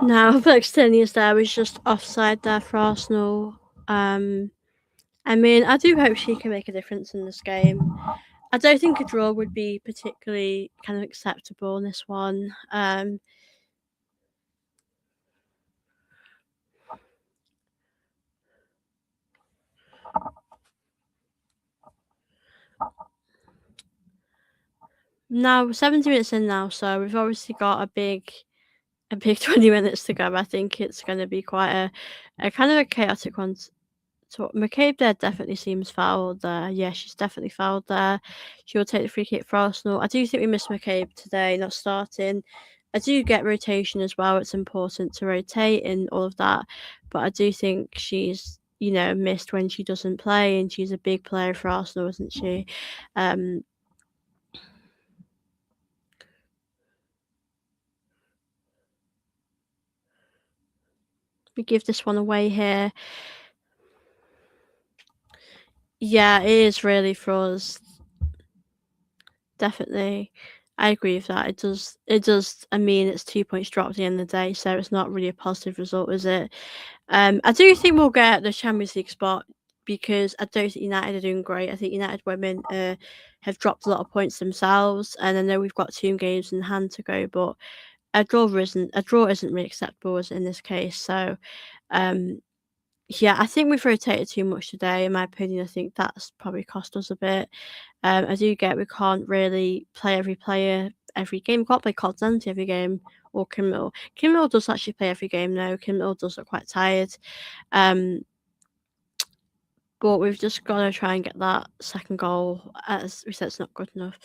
Now, Blackstonius there was just offside there for Arsenal. I mean, I do hope she can make a difference in this game. I don't think a draw would be particularly kind of acceptable in this one. Now 70 minutes in now, so we've obviously got a big 20 minutes to go. I think it's going to be quite a kind of a chaotic one. So McCabe there definitely seems fouled there. Yeah, she's definitely fouled there. She will take the free kick for Arsenal. I do think we missed McCabe today, not starting. I do get rotation as well. It's important to rotate and all of that. But I do think she's, missed when she doesn't play, and she's a big player for Arsenal, isn't she? We give this one away here. Yeah, it is really for us. Definitely. I agree with that. It does I mean, it's 2 points dropped at the end of the day, so it's not really a positive result, is it? I do think we'll get the Champions League spot because I don't think United are doing great. I think United women have dropped a lot of points themselves, and I know we've got 2 games in hand to go, but a draw isn't really acceptable as in this case. So, um, yeah, I think we've rotated too much today, in my opinion. I think that's probably cost us a bit. I do get we can't really play every player every game. We can't play Constante every game or Kim. Kim does actually play every game now. Kim does look quite tired. But we've just got to try and get that second goal. As we said, it's not good enough.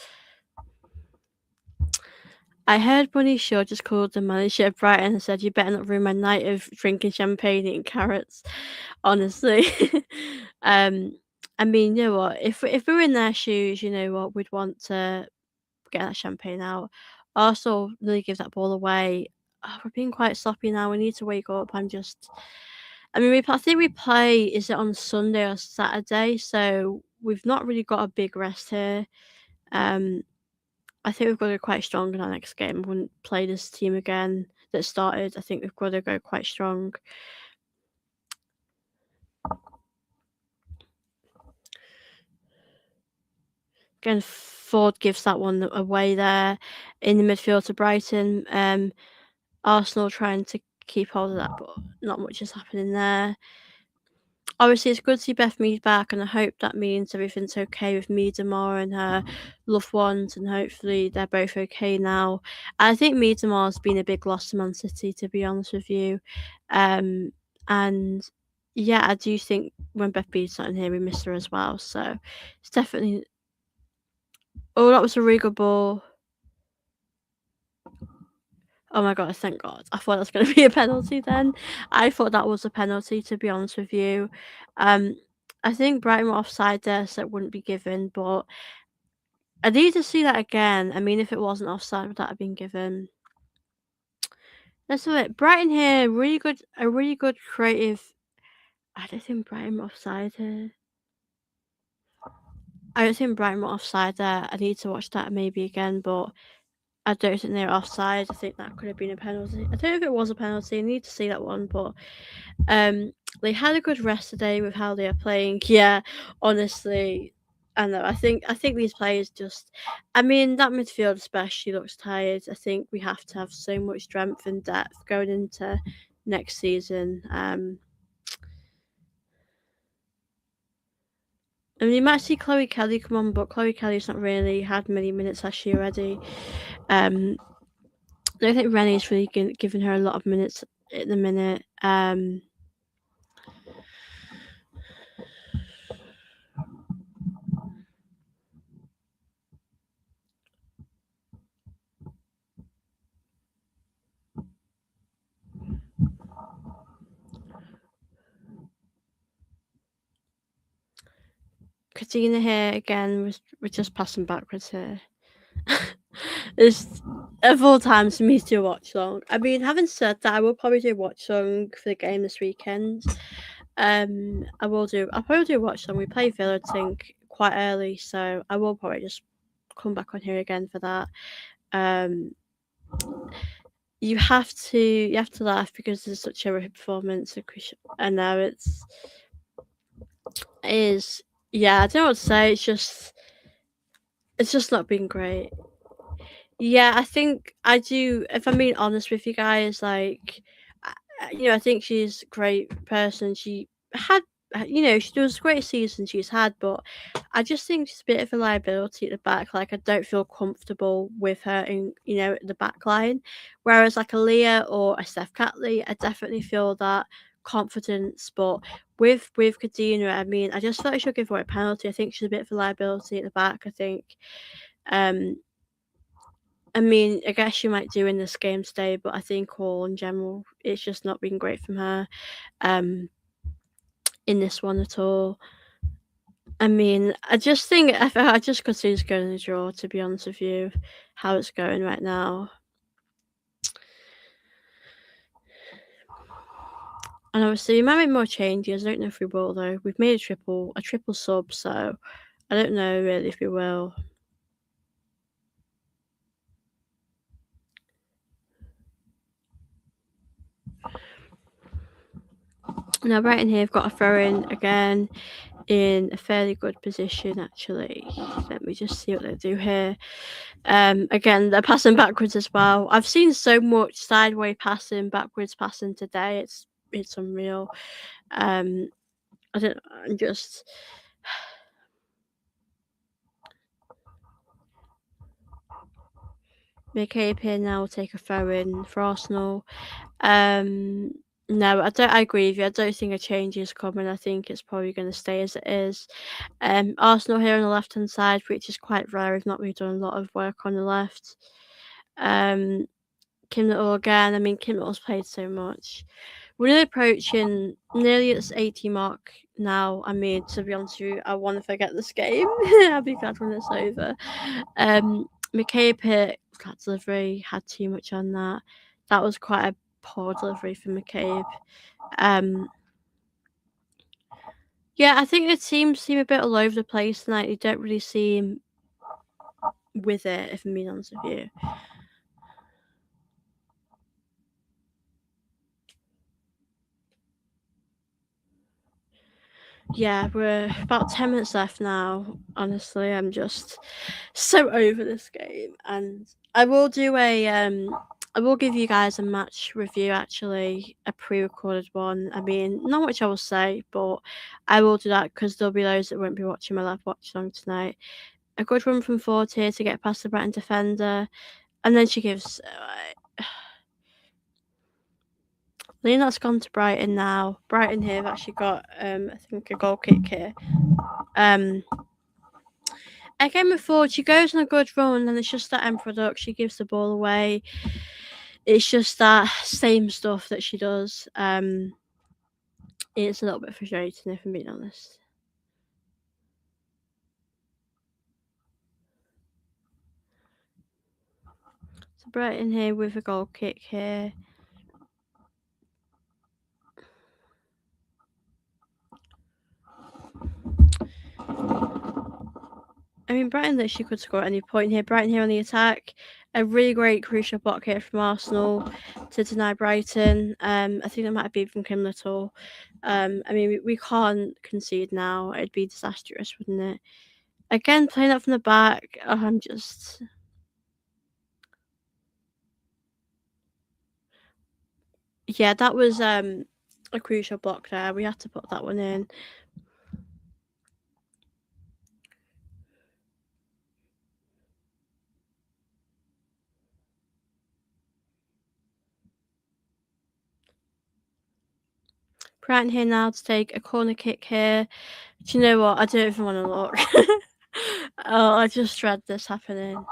I heard Bunny Shaw just called the manager of Brighton and said, "You better not ruin my night of drinking champagne and eating carrots." Honestly, I mean, you know what? If we were in their shoes, you know what, we'd want to get that champagne out. Also, really give that ball away. Oh, we're being quite sloppy now. We need to wake up. I mean, I think we play. Is it on Sunday or Saturday? So we've not really got a big rest here. Um, I think we've got to go quite strong in our next game. We wouldn't play this team again that started. I think we've got to go quite strong. Again, Ford gives that one away there in the midfield to Brighton. Arsenal trying to keep hold of that, but not much is happening there. Obviously, it's good to see Beth Mead back, and I hope that means everything's okay with Miedemar and her loved ones, and hopefully they're both okay now. I think Miedemar's been a big loss to Man City, to be honest with you. And yeah, I do think when Beth Mead's not in here, we miss her as well. So it's definitely. Oh, that was a really good ball. Oh my god, thank God. I thought that was going to be a penalty then. I thought that was a penalty, to be honest with you. I think Brighton were offside there, so it wouldn't be given, but I need to see that again. I mean, if it wasn't offside, would that have been given? Let's do it. Brighton here, a really good creative. I don't think Brighton were offside here. I don't think Brighton were offside there. I need to watch that maybe again, but I don't think they were offside. I think that could have been a penalty. I don't know if it was a penalty. I need to see that one, but they had a good rest today with how they are playing. Yeah, honestly, I know. I think these players just. I mean, that midfield especially looks tired. I think we have to have so much strength and depth going into next season. I mean, you might see Chloe Kelly come on, but Chloe Kelly's not really had many minutes, has she already? I don't think Rennie's really given her a lot of minutes at the minute. Katina here again. We're just passing backwards here. It's of all times for me to do Watchalong. I mean, having said that, I will probably do Watchalong for the game this weekend. I'll probably do Watchalong. We play Villa, I think, quite early, so I will probably just come back on here again for that. you have to laugh because it's such a great performance. I know it is yeah, I don't know what to say. It's just not been great. Yeah, I think I do. If I'm being honest with you guys, like, I think she's a great person. She had, she does a great season she's had, but I just think she's a bit of a liability at the back. Like, I don't feel comfortable with her in, the back line. Whereas, like, a Leah or a Steph Catley, I definitely feel that confidence. But with Kadena, I mean, I just feel like she'll give away a penalty. I think she's a bit of a liability at the back. I think. Um, I mean, I guess she might do in this game today, but I think all in general, it's just not been great from her um, in this one at all. I mean, I just could see it's going to draw, to be honest with you, how it's going right now. And obviously, we might make more changes. I don't know if we will, though. We've made a triple sub, so I don't know really if we will. Now, Brighton here have got a throw in again in a fairly good position, actually. Let me just see what they do here. Again, they're passing backwards as well. I've seen so much sideways passing, backwards passing today. It's unreal. I don't. I'm just. McCabe here now will take a throw in for Arsenal. No, I agree with you. I don't think a change is coming. I think it's probably going to stay as it is. Arsenal here on the left hand side, which is quite rare. We've not really done a lot of work on the left. Kim Little again. I mean, Kim Little's played so much. We're nearly approaching nearly its 80 mark now. I mean, to be honest with you, I want to forget this game. I'll be glad when it's over. McCabe hit that delivery, had too much on that. That was quite a poor delivery for McCabe. Yeah, I think the teams seem a bit all over the place tonight. You don't really seem with it, if I'm being honest with you. Yeah, we're about 10 minutes left now. Honestly, I'm just so over this game, and I will give you guys a match review, actually, a pre-recorded one. I mean, not much I will say, but I will do that because there'll be those that won't be watching my live watch along tonight. A good run from Ford here to get past the Brighton defender, and then she gives. Leonard's gone to Brighton now. Brighton here have actually got, I think, a goal kick here. Again with Ford, she goes on a good run, and it's just that end product. She gives the ball away. It's just that same stuff that she does. It's a little bit frustrating, if I'm being honest. So Brighton here with a goal kick here. I mean, Brighton literally could score at any point here. Brighton here on the attack. A really great crucial block here from Arsenal to deny Brighton. I think that might have been from Kim Little. I mean, we can't concede now. It'd be disastrous, wouldn't it? Again, playing up from the back. I'm just. Yeah, that was a crucial block there. We had to put that one in. Brighton here now to take a corner kick here. Do you know what? I don't even want to look. Oh, I just dread this happening.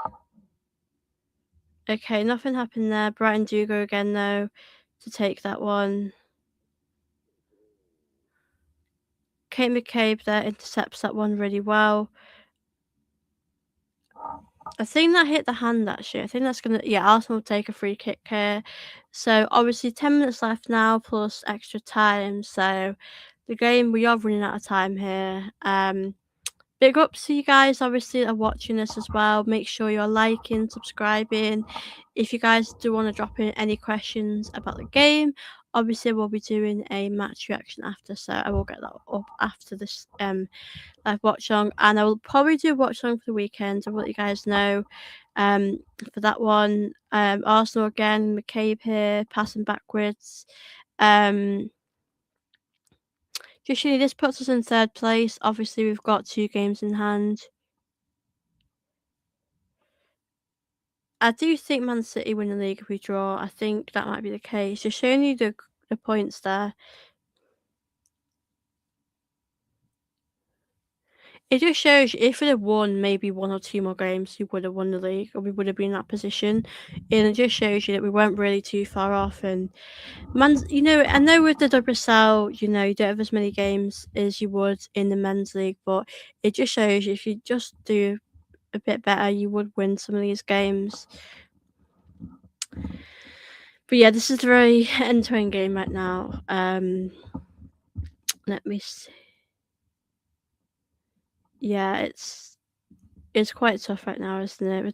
Okay, nothing happened there. Brighton do go again, though, to take that one. Kate McCabe there intercepts that one really well. I think that hit the hand, actually. I think that's going to... Yeah, Arsenal will take a free kick here. So, obviously, 10 minutes left now, plus extra time. So, the game, we are running out of time here. Big ups to you guys, obviously, that are watching this as well. Make sure you're liking, subscribing. If you guys do want to drop in any questions about the game, obviously we'll be doing a match reaction after, so I will get that up after this live watch along, and I will probably do a watch along for the weekend. I'll let you guys know um for that one. Arsenal again, McCabe here, passing backwards. Um Usually this puts us in third place. Obviously we've got 2 games in hand. I do think Man City win the league if we draw. I think that might be the case. Just showing you the points there. It just shows you if we'd have won maybe 1 or 2 more games, we would have won the league, or we would have been in that position. And it just shows you that we weren't really too far off. And I know with the WSL, you don't have as many games as you would in the men's league, but it just shows you if you just do a bit better, you would win some of these games. But yeah, this is a very end-to-end game right now. Let me see. Yeah, it's quite tough right now, isn't it?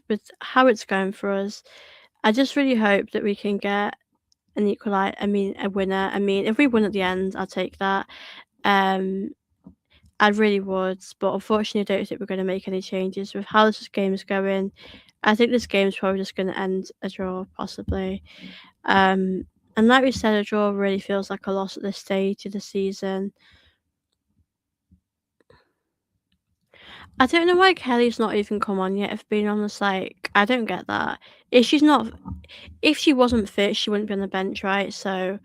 With how it's going for us. I just really hope that we can get a winner. I mean, if we win at the end, I'll take that. Um, I really would, but unfortunately, I don't think we're going to make any changes with how this game is going. I think this game is probably just going to end a draw, possibly. And like we said, a draw really feels like a loss at this stage of the season. I don't know why Kelly's not even come on yet. If being honest, like I don't get that. If she wasn't fit, she wouldn't be on the bench, right? So,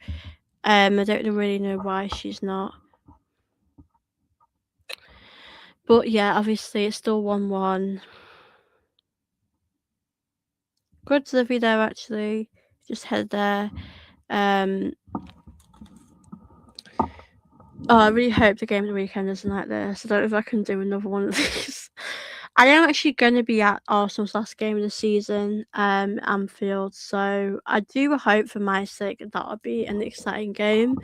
I don't really know why she's not. But yeah, obviously it's still 1-1. Good delivery there, actually. Just head there. Oh, I really hope the game of the weekend isn't like this. I don't know if I can do another one of these. I am actually going to be at Arsenal's last game of the season, Anfield. So I do hope for my sake that will be an exciting game.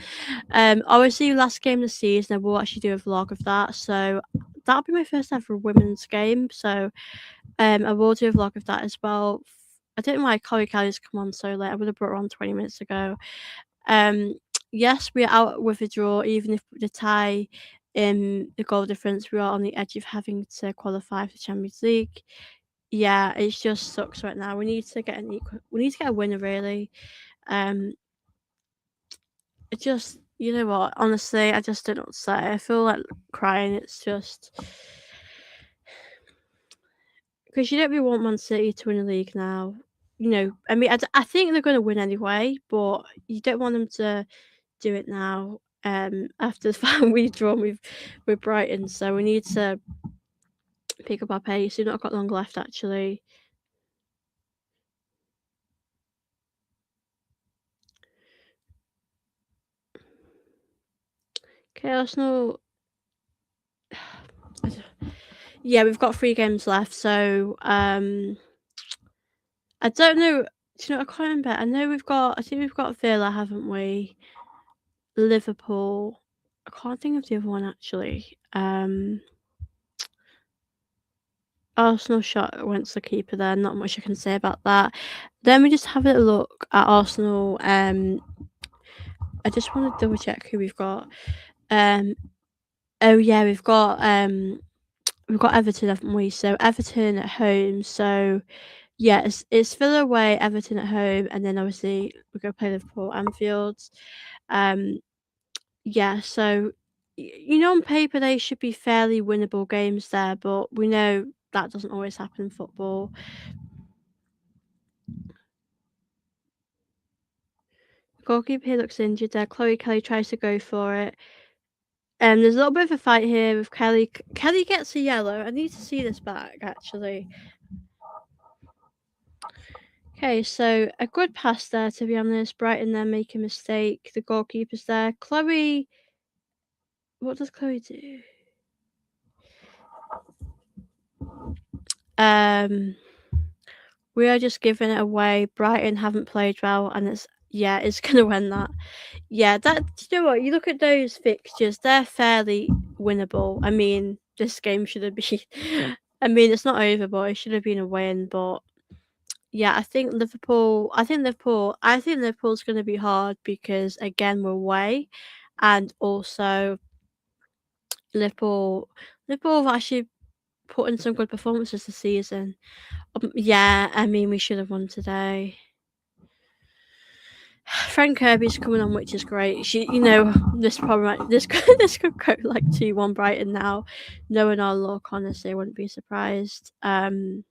Obviously, last game of the season, I will actually do a vlog of that. So that'll be my first ever women's game. So I will do a vlog of that as well. I don't know why Chloe Kelly's come on so late. I would have brought her on 20 minutes ago. Um, yes, we're out with a draw, even if the tie in the goal difference, we are on the edge of having to qualify for the Champions League. Yeah, it just sucks right now. We need to get a winner really. It just you know what, honestly, I just don't know what to say. I feel like crying. It's just because you don't really want Man City to win the league now. I mean, I think they're going to win anyway, but you don't want them to do it now. After the fact we've drawn with Brighton, so we need to pick up our pace. We've not got long left actually. Okay, Arsenal. Yeah, we've got 3 games left, so I don't know. Do you know? I can't remember. I think we've got Villa, haven't we? Liverpool. I can't think of the other one actually. Arsenal shot went to the keeper there. Not much I can say about that. Then we just have a look at Arsenal. I just want to double check who we've got. Oh yeah, we've got Everton, haven't we? So Everton at home. So yeah, it's Villa away, Everton at home, and then obviously we're gonna play Liverpool at Anfield. Um, yeah, so on paper they should be fairly winnable games there, but we know that doesn't always happen in football. Goalkeeper here looks injured there. Chloe Kelly tries to go for it. There's a little bit of a fight here with Kelly. Kelly gets a yellow. I need to see this back actually. Okay, so a good pass there, to be honest. Brighton there make a mistake. The goalkeeper's there. Chloe, what does Chloe do? We are just giving it away. Brighton haven't played well, and it's gonna win that. Yeah, that you know what? You look at those fixtures; they're fairly winnable. I mean, this game should have been I mean, it's not over, but it should have been a win, but yeah, I think Liverpool's gonna be hard because, again, we're away, and also Liverpool Liverpool have actually put in some good performances this season. Yeah, I mean, we should have won today. Frank Kirby's coming on, which is great. This this could go like 2-1 Brighton now. Knowing our luck, honestly, I wouldn't be surprised. It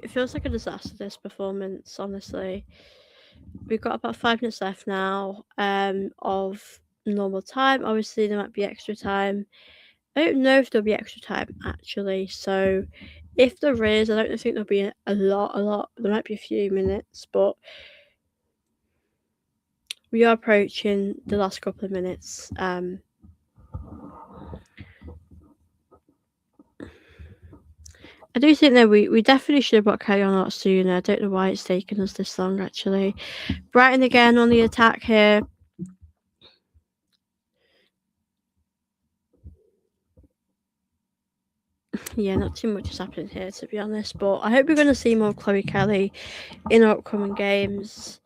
feels like a disaster, this performance, honestly. We've got about 5 minutes left now, of normal time. Obviously, there might be extra time. I don't know if there'll be extra time, actually. So, if there is, I don't think there'll be a lot. There might be a few minutes, but we are approaching the last couple of minutes. I do think that we definitely should have got Kelly on a lot sooner. I don't know why it's taken us this long, actually. Brighton again on the attack here. Yeah, not too much is happening here, to be honest. But I hope we're going to see more Chloe Kelly in our upcoming games.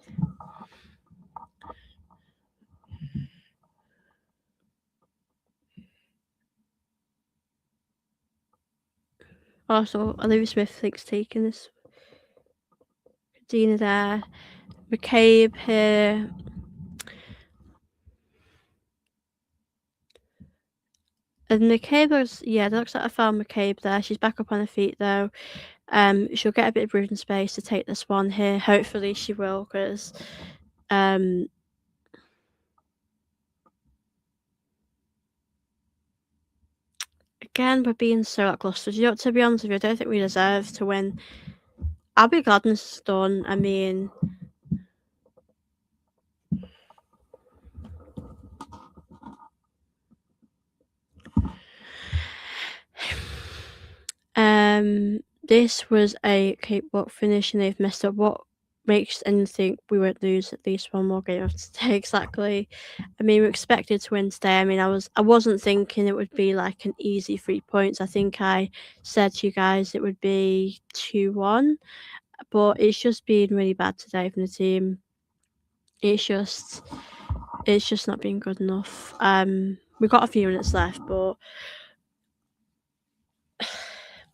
Also, Olivia Smith thinks taking this. Dina there. McCabe here. And McCabe it looks like I found McCabe there. She's back up on her feet though. She'll get a bit of breathing space to take this one here. Hopefully she will, because again, we're being so lacklustre. You know, to be honest with you, I don't think we deserve to win. I'll be glad when this is done. I mean, this was a cakewalk finish, and they've messed up. What makes anyone think we won't lose at least one more game after today? Exactly. I mean, we expected to win today. I mean, I wasn't thinking it would be like an easy 3 points. I think I said to you guys it would be 2-1, but it's just been really bad today from the team. It's just not been good enough. We've got a few minutes left, but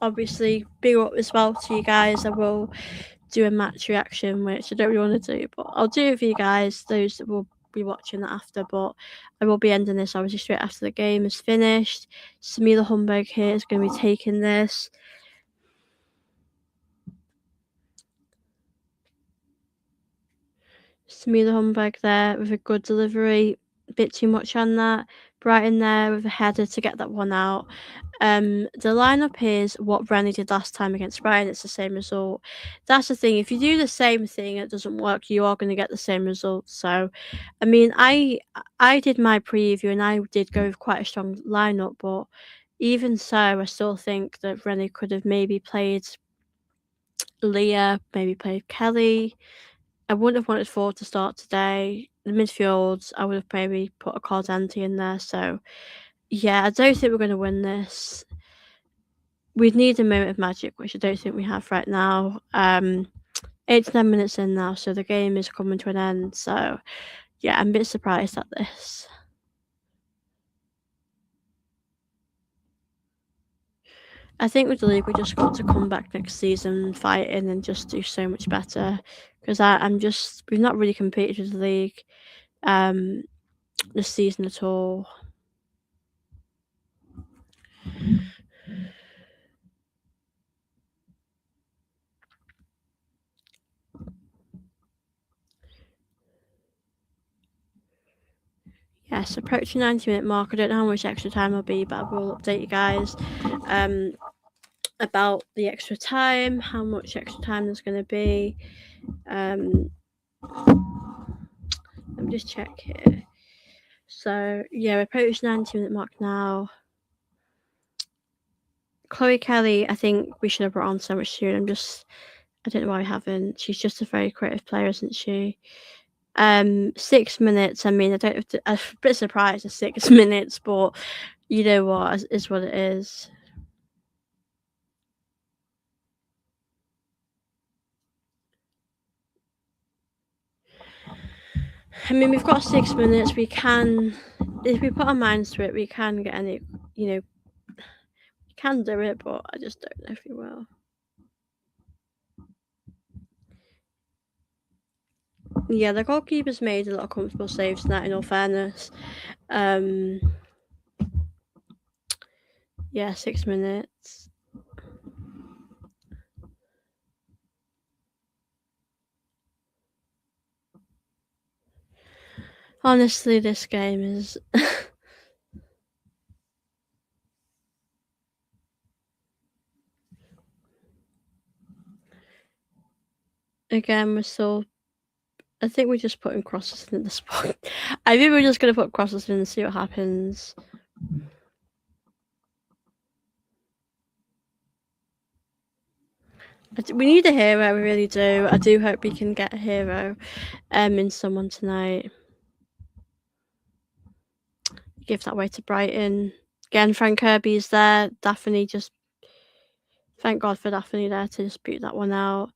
obviously, big up as well to you guys. I will do a match reaction, which I don't really want to do, but I'll do it for you guys, those that will be watching that after. But I will be ending this obviously straight after the game is finished. Samila Humbug here is going to be taking this. Samila Humbug there with a good delivery. A bit too much on that. Brighton there with a header to get that one out. The lineup is what Rennie did last time against Brighton. It's the same result. That's the thing. If you do the same thing and it doesn't work, you are going to get the same result. So, I mean, I did my preview and I did go with quite a strong lineup, but even so, I still think that Rennie could have maybe played Leah, maybe played Kelly. I wouldn't have wanted Ford to start today. The midfield, I would have maybe put a Cardante in there. So, yeah, I don't think we're going to win this. We'd need a moment of magic, which I don't think we have right now. 8 to 9 minutes in now, so the game is coming to an end. So, yeah, I'm a bit surprised at this. I think with the league, we just got to come back next season fighting and just do so much better. Because we've not really competed with the league this season at all. Yes, approaching 90-minute mark. I don't know how much extra time will be, but I will update you guys about the extra time, how much extra time there's going to be. Let me just check here. So, yeah, we're approaching 90-minute mark now. Chloe Kelly, I think we should have brought on so much sooner. I don't know why we haven't. She's just a very creative player, isn't she? 6 minutes. I mean, I don't have to, I'm a bit surprised at 6 minutes, but you know what? Is what it is. I mean, we've got 6 minutes. We can, if we put our minds to it, we can get any, you know, we can do it, but I just don't know if we will. Yeah, the goalkeeper's made a lot of comfortable saves tonight, in all fairness. Yeah, 6 minutes. Honestly, this game is again, we're still. I think we're just putting crosses in at this point. I think we're just gonna put crosses in and see what happens. We need a hero, we really do. I do hope we can get a hero in someone tonight. Give that way to Brighton. Again, Frank Kirby's there. Daphne just. Thank God for Daphne there to dispute that one out.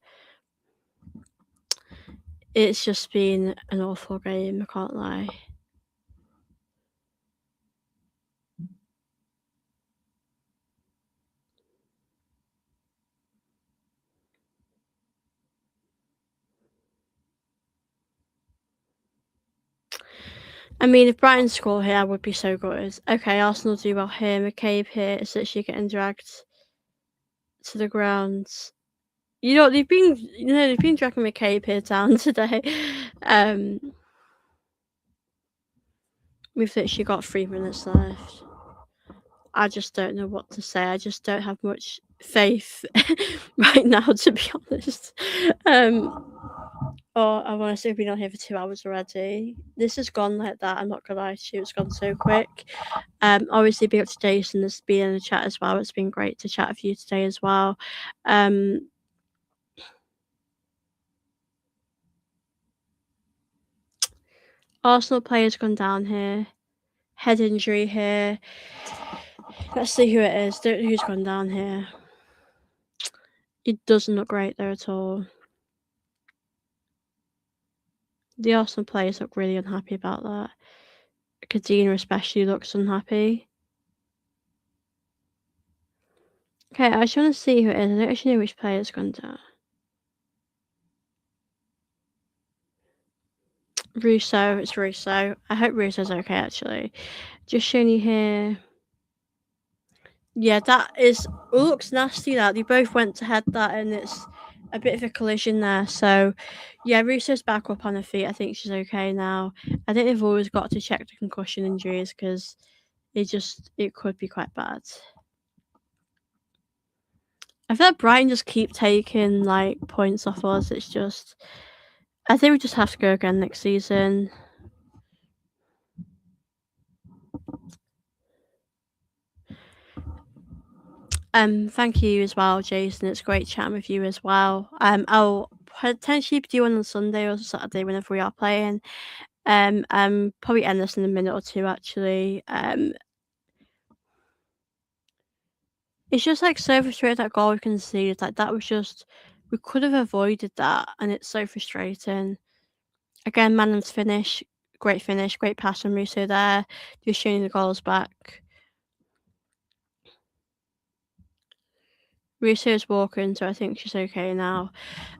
It's just been an awful game, I can't lie. I mean, if Brighton score here, I would be so gutted. Okay, Arsenal do well here. McCabe here is literally getting dragged to the ground. You know, they've been dragging McCabe here down today. We've literally got 3 minutes left. I just don't know what to say. I just don't have much faith right now, to be honest. Oh, I want to say we've been on here for 2 hours already. This has gone like that. I'm not gonna lie to you, it's gone so quick. Obviously, big up to Jason that's been in the chat as well. It's been great to chat with you today as well. Arsenal player's gone down here. Head injury here. Let's see who it is. Who's gone down here. It doesn't look great there at all. The Arsenal players look really unhappy about that. Kadena especially looks unhappy. Okay, I just want to see who it is. I don't actually know which player's gone down. Russo, it's Russo. I hope Russo's okay, actually. Just showing you here. Yeah, that is. Looks nasty, that. They both went to head that, and it's a bit of a collision there. So, yeah, Russo's back up on her feet. I think she's okay now. I think they've always got to check the concussion injuries because it could be quite bad. I feel like Brighton just keep taking like points off us. It's just, I think we just have to go again next season. Thank you as well, Jason. It's great chatting with you as well. I'll potentially do one on Sunday or Saturday whenever we are playing. Probably end this in a minute or two actually. It's just like so frustrating that goal we conceded. Like that was just, we could have avoided that, and it's so frustrating. Again, Manham's finish, great pass from Russo there. Just showing the goals back. Russo's walking, so I think she's okay now.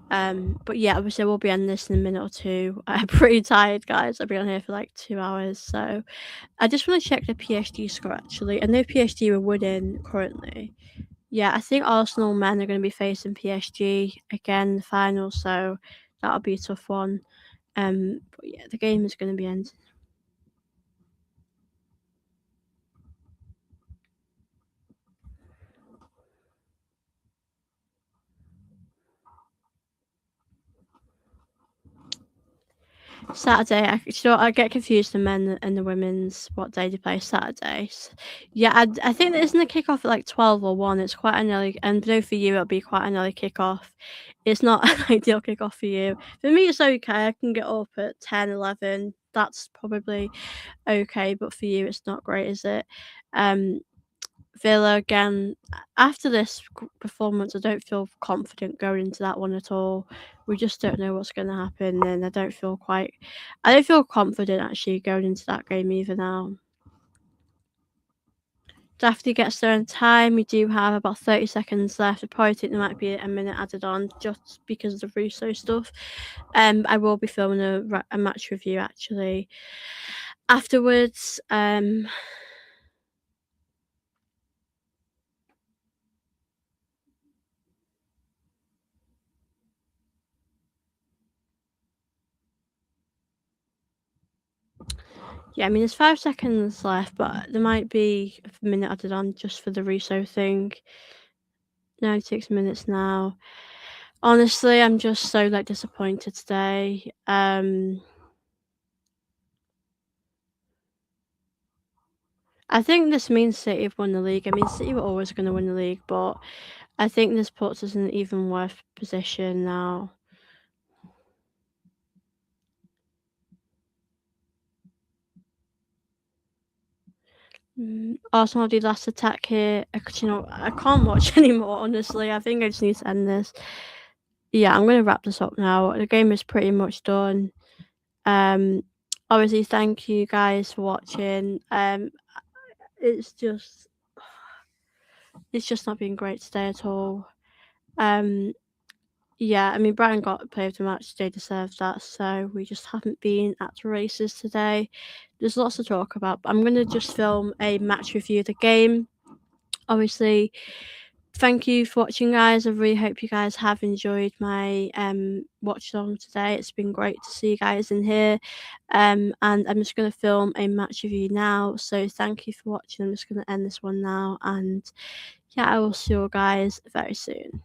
But yeah, obviously we'll be ending this in a minute or two. I'm pretty tired, guys. I've been on here for like 2 hours, so I just want to check the PSG score actually. I know PSG are winning currently. Yeah, I think Arsenal men are going to be facing PSG again in the final, so that'll be a tough one. But yeah, the game is going to be ending. Saturday. I get confused the men and the women's what day they play Saturdays. Yeah, I think that isn't the kickoff at like 12 or 1. It's quite an early, and I know for you it'll be quite an early kickoff. It's not an ideal kickoff for you. For me, it's okay. I can get up at 10, 11. That's probably okay, but for you, it's not great, is it? Um, Villa again. After this performance, I don't feel confident going into that one at all. We just don't know what's going to happen, and I don't feel confident actually going into that game either now. Daphne gets there in time. We do have about 30 seconds left. I probably think there might be a minute added on just because of the Russo stuff. I will be filming a match review actually afterwards. Yeah, I mean, there's 5 seconds left, but there might be a minute added on just for the Russo thing. 96 minutes now. Honestly, I'm just so, like, disappointed today. I think this means City have won the league. I mean, City were always gonna win the league, but I think this puts us in an even worse position now. Arsenal do last attack here. I can't watch anymore, honestly. I think I just need to end this. Yeah, I'm gonna wrap this up now. The game is pretty much done. Obviously, thank you guys for watching. It's just not been great today at all. Yeah, I mean, Brighton got player of the match. They deserved that. So we just haven't been at the races today. There's lots to talk about, but I'm going to just film a match review of the game. Obviously, thank you for watching, guys. I really hope you guys have enjoyed my watch along today. It's been great to see you guys in here. And I'm just going to film a match review now. So thank you for watching. I'm just going to end this one now. And yeah, I will see you guys very soon.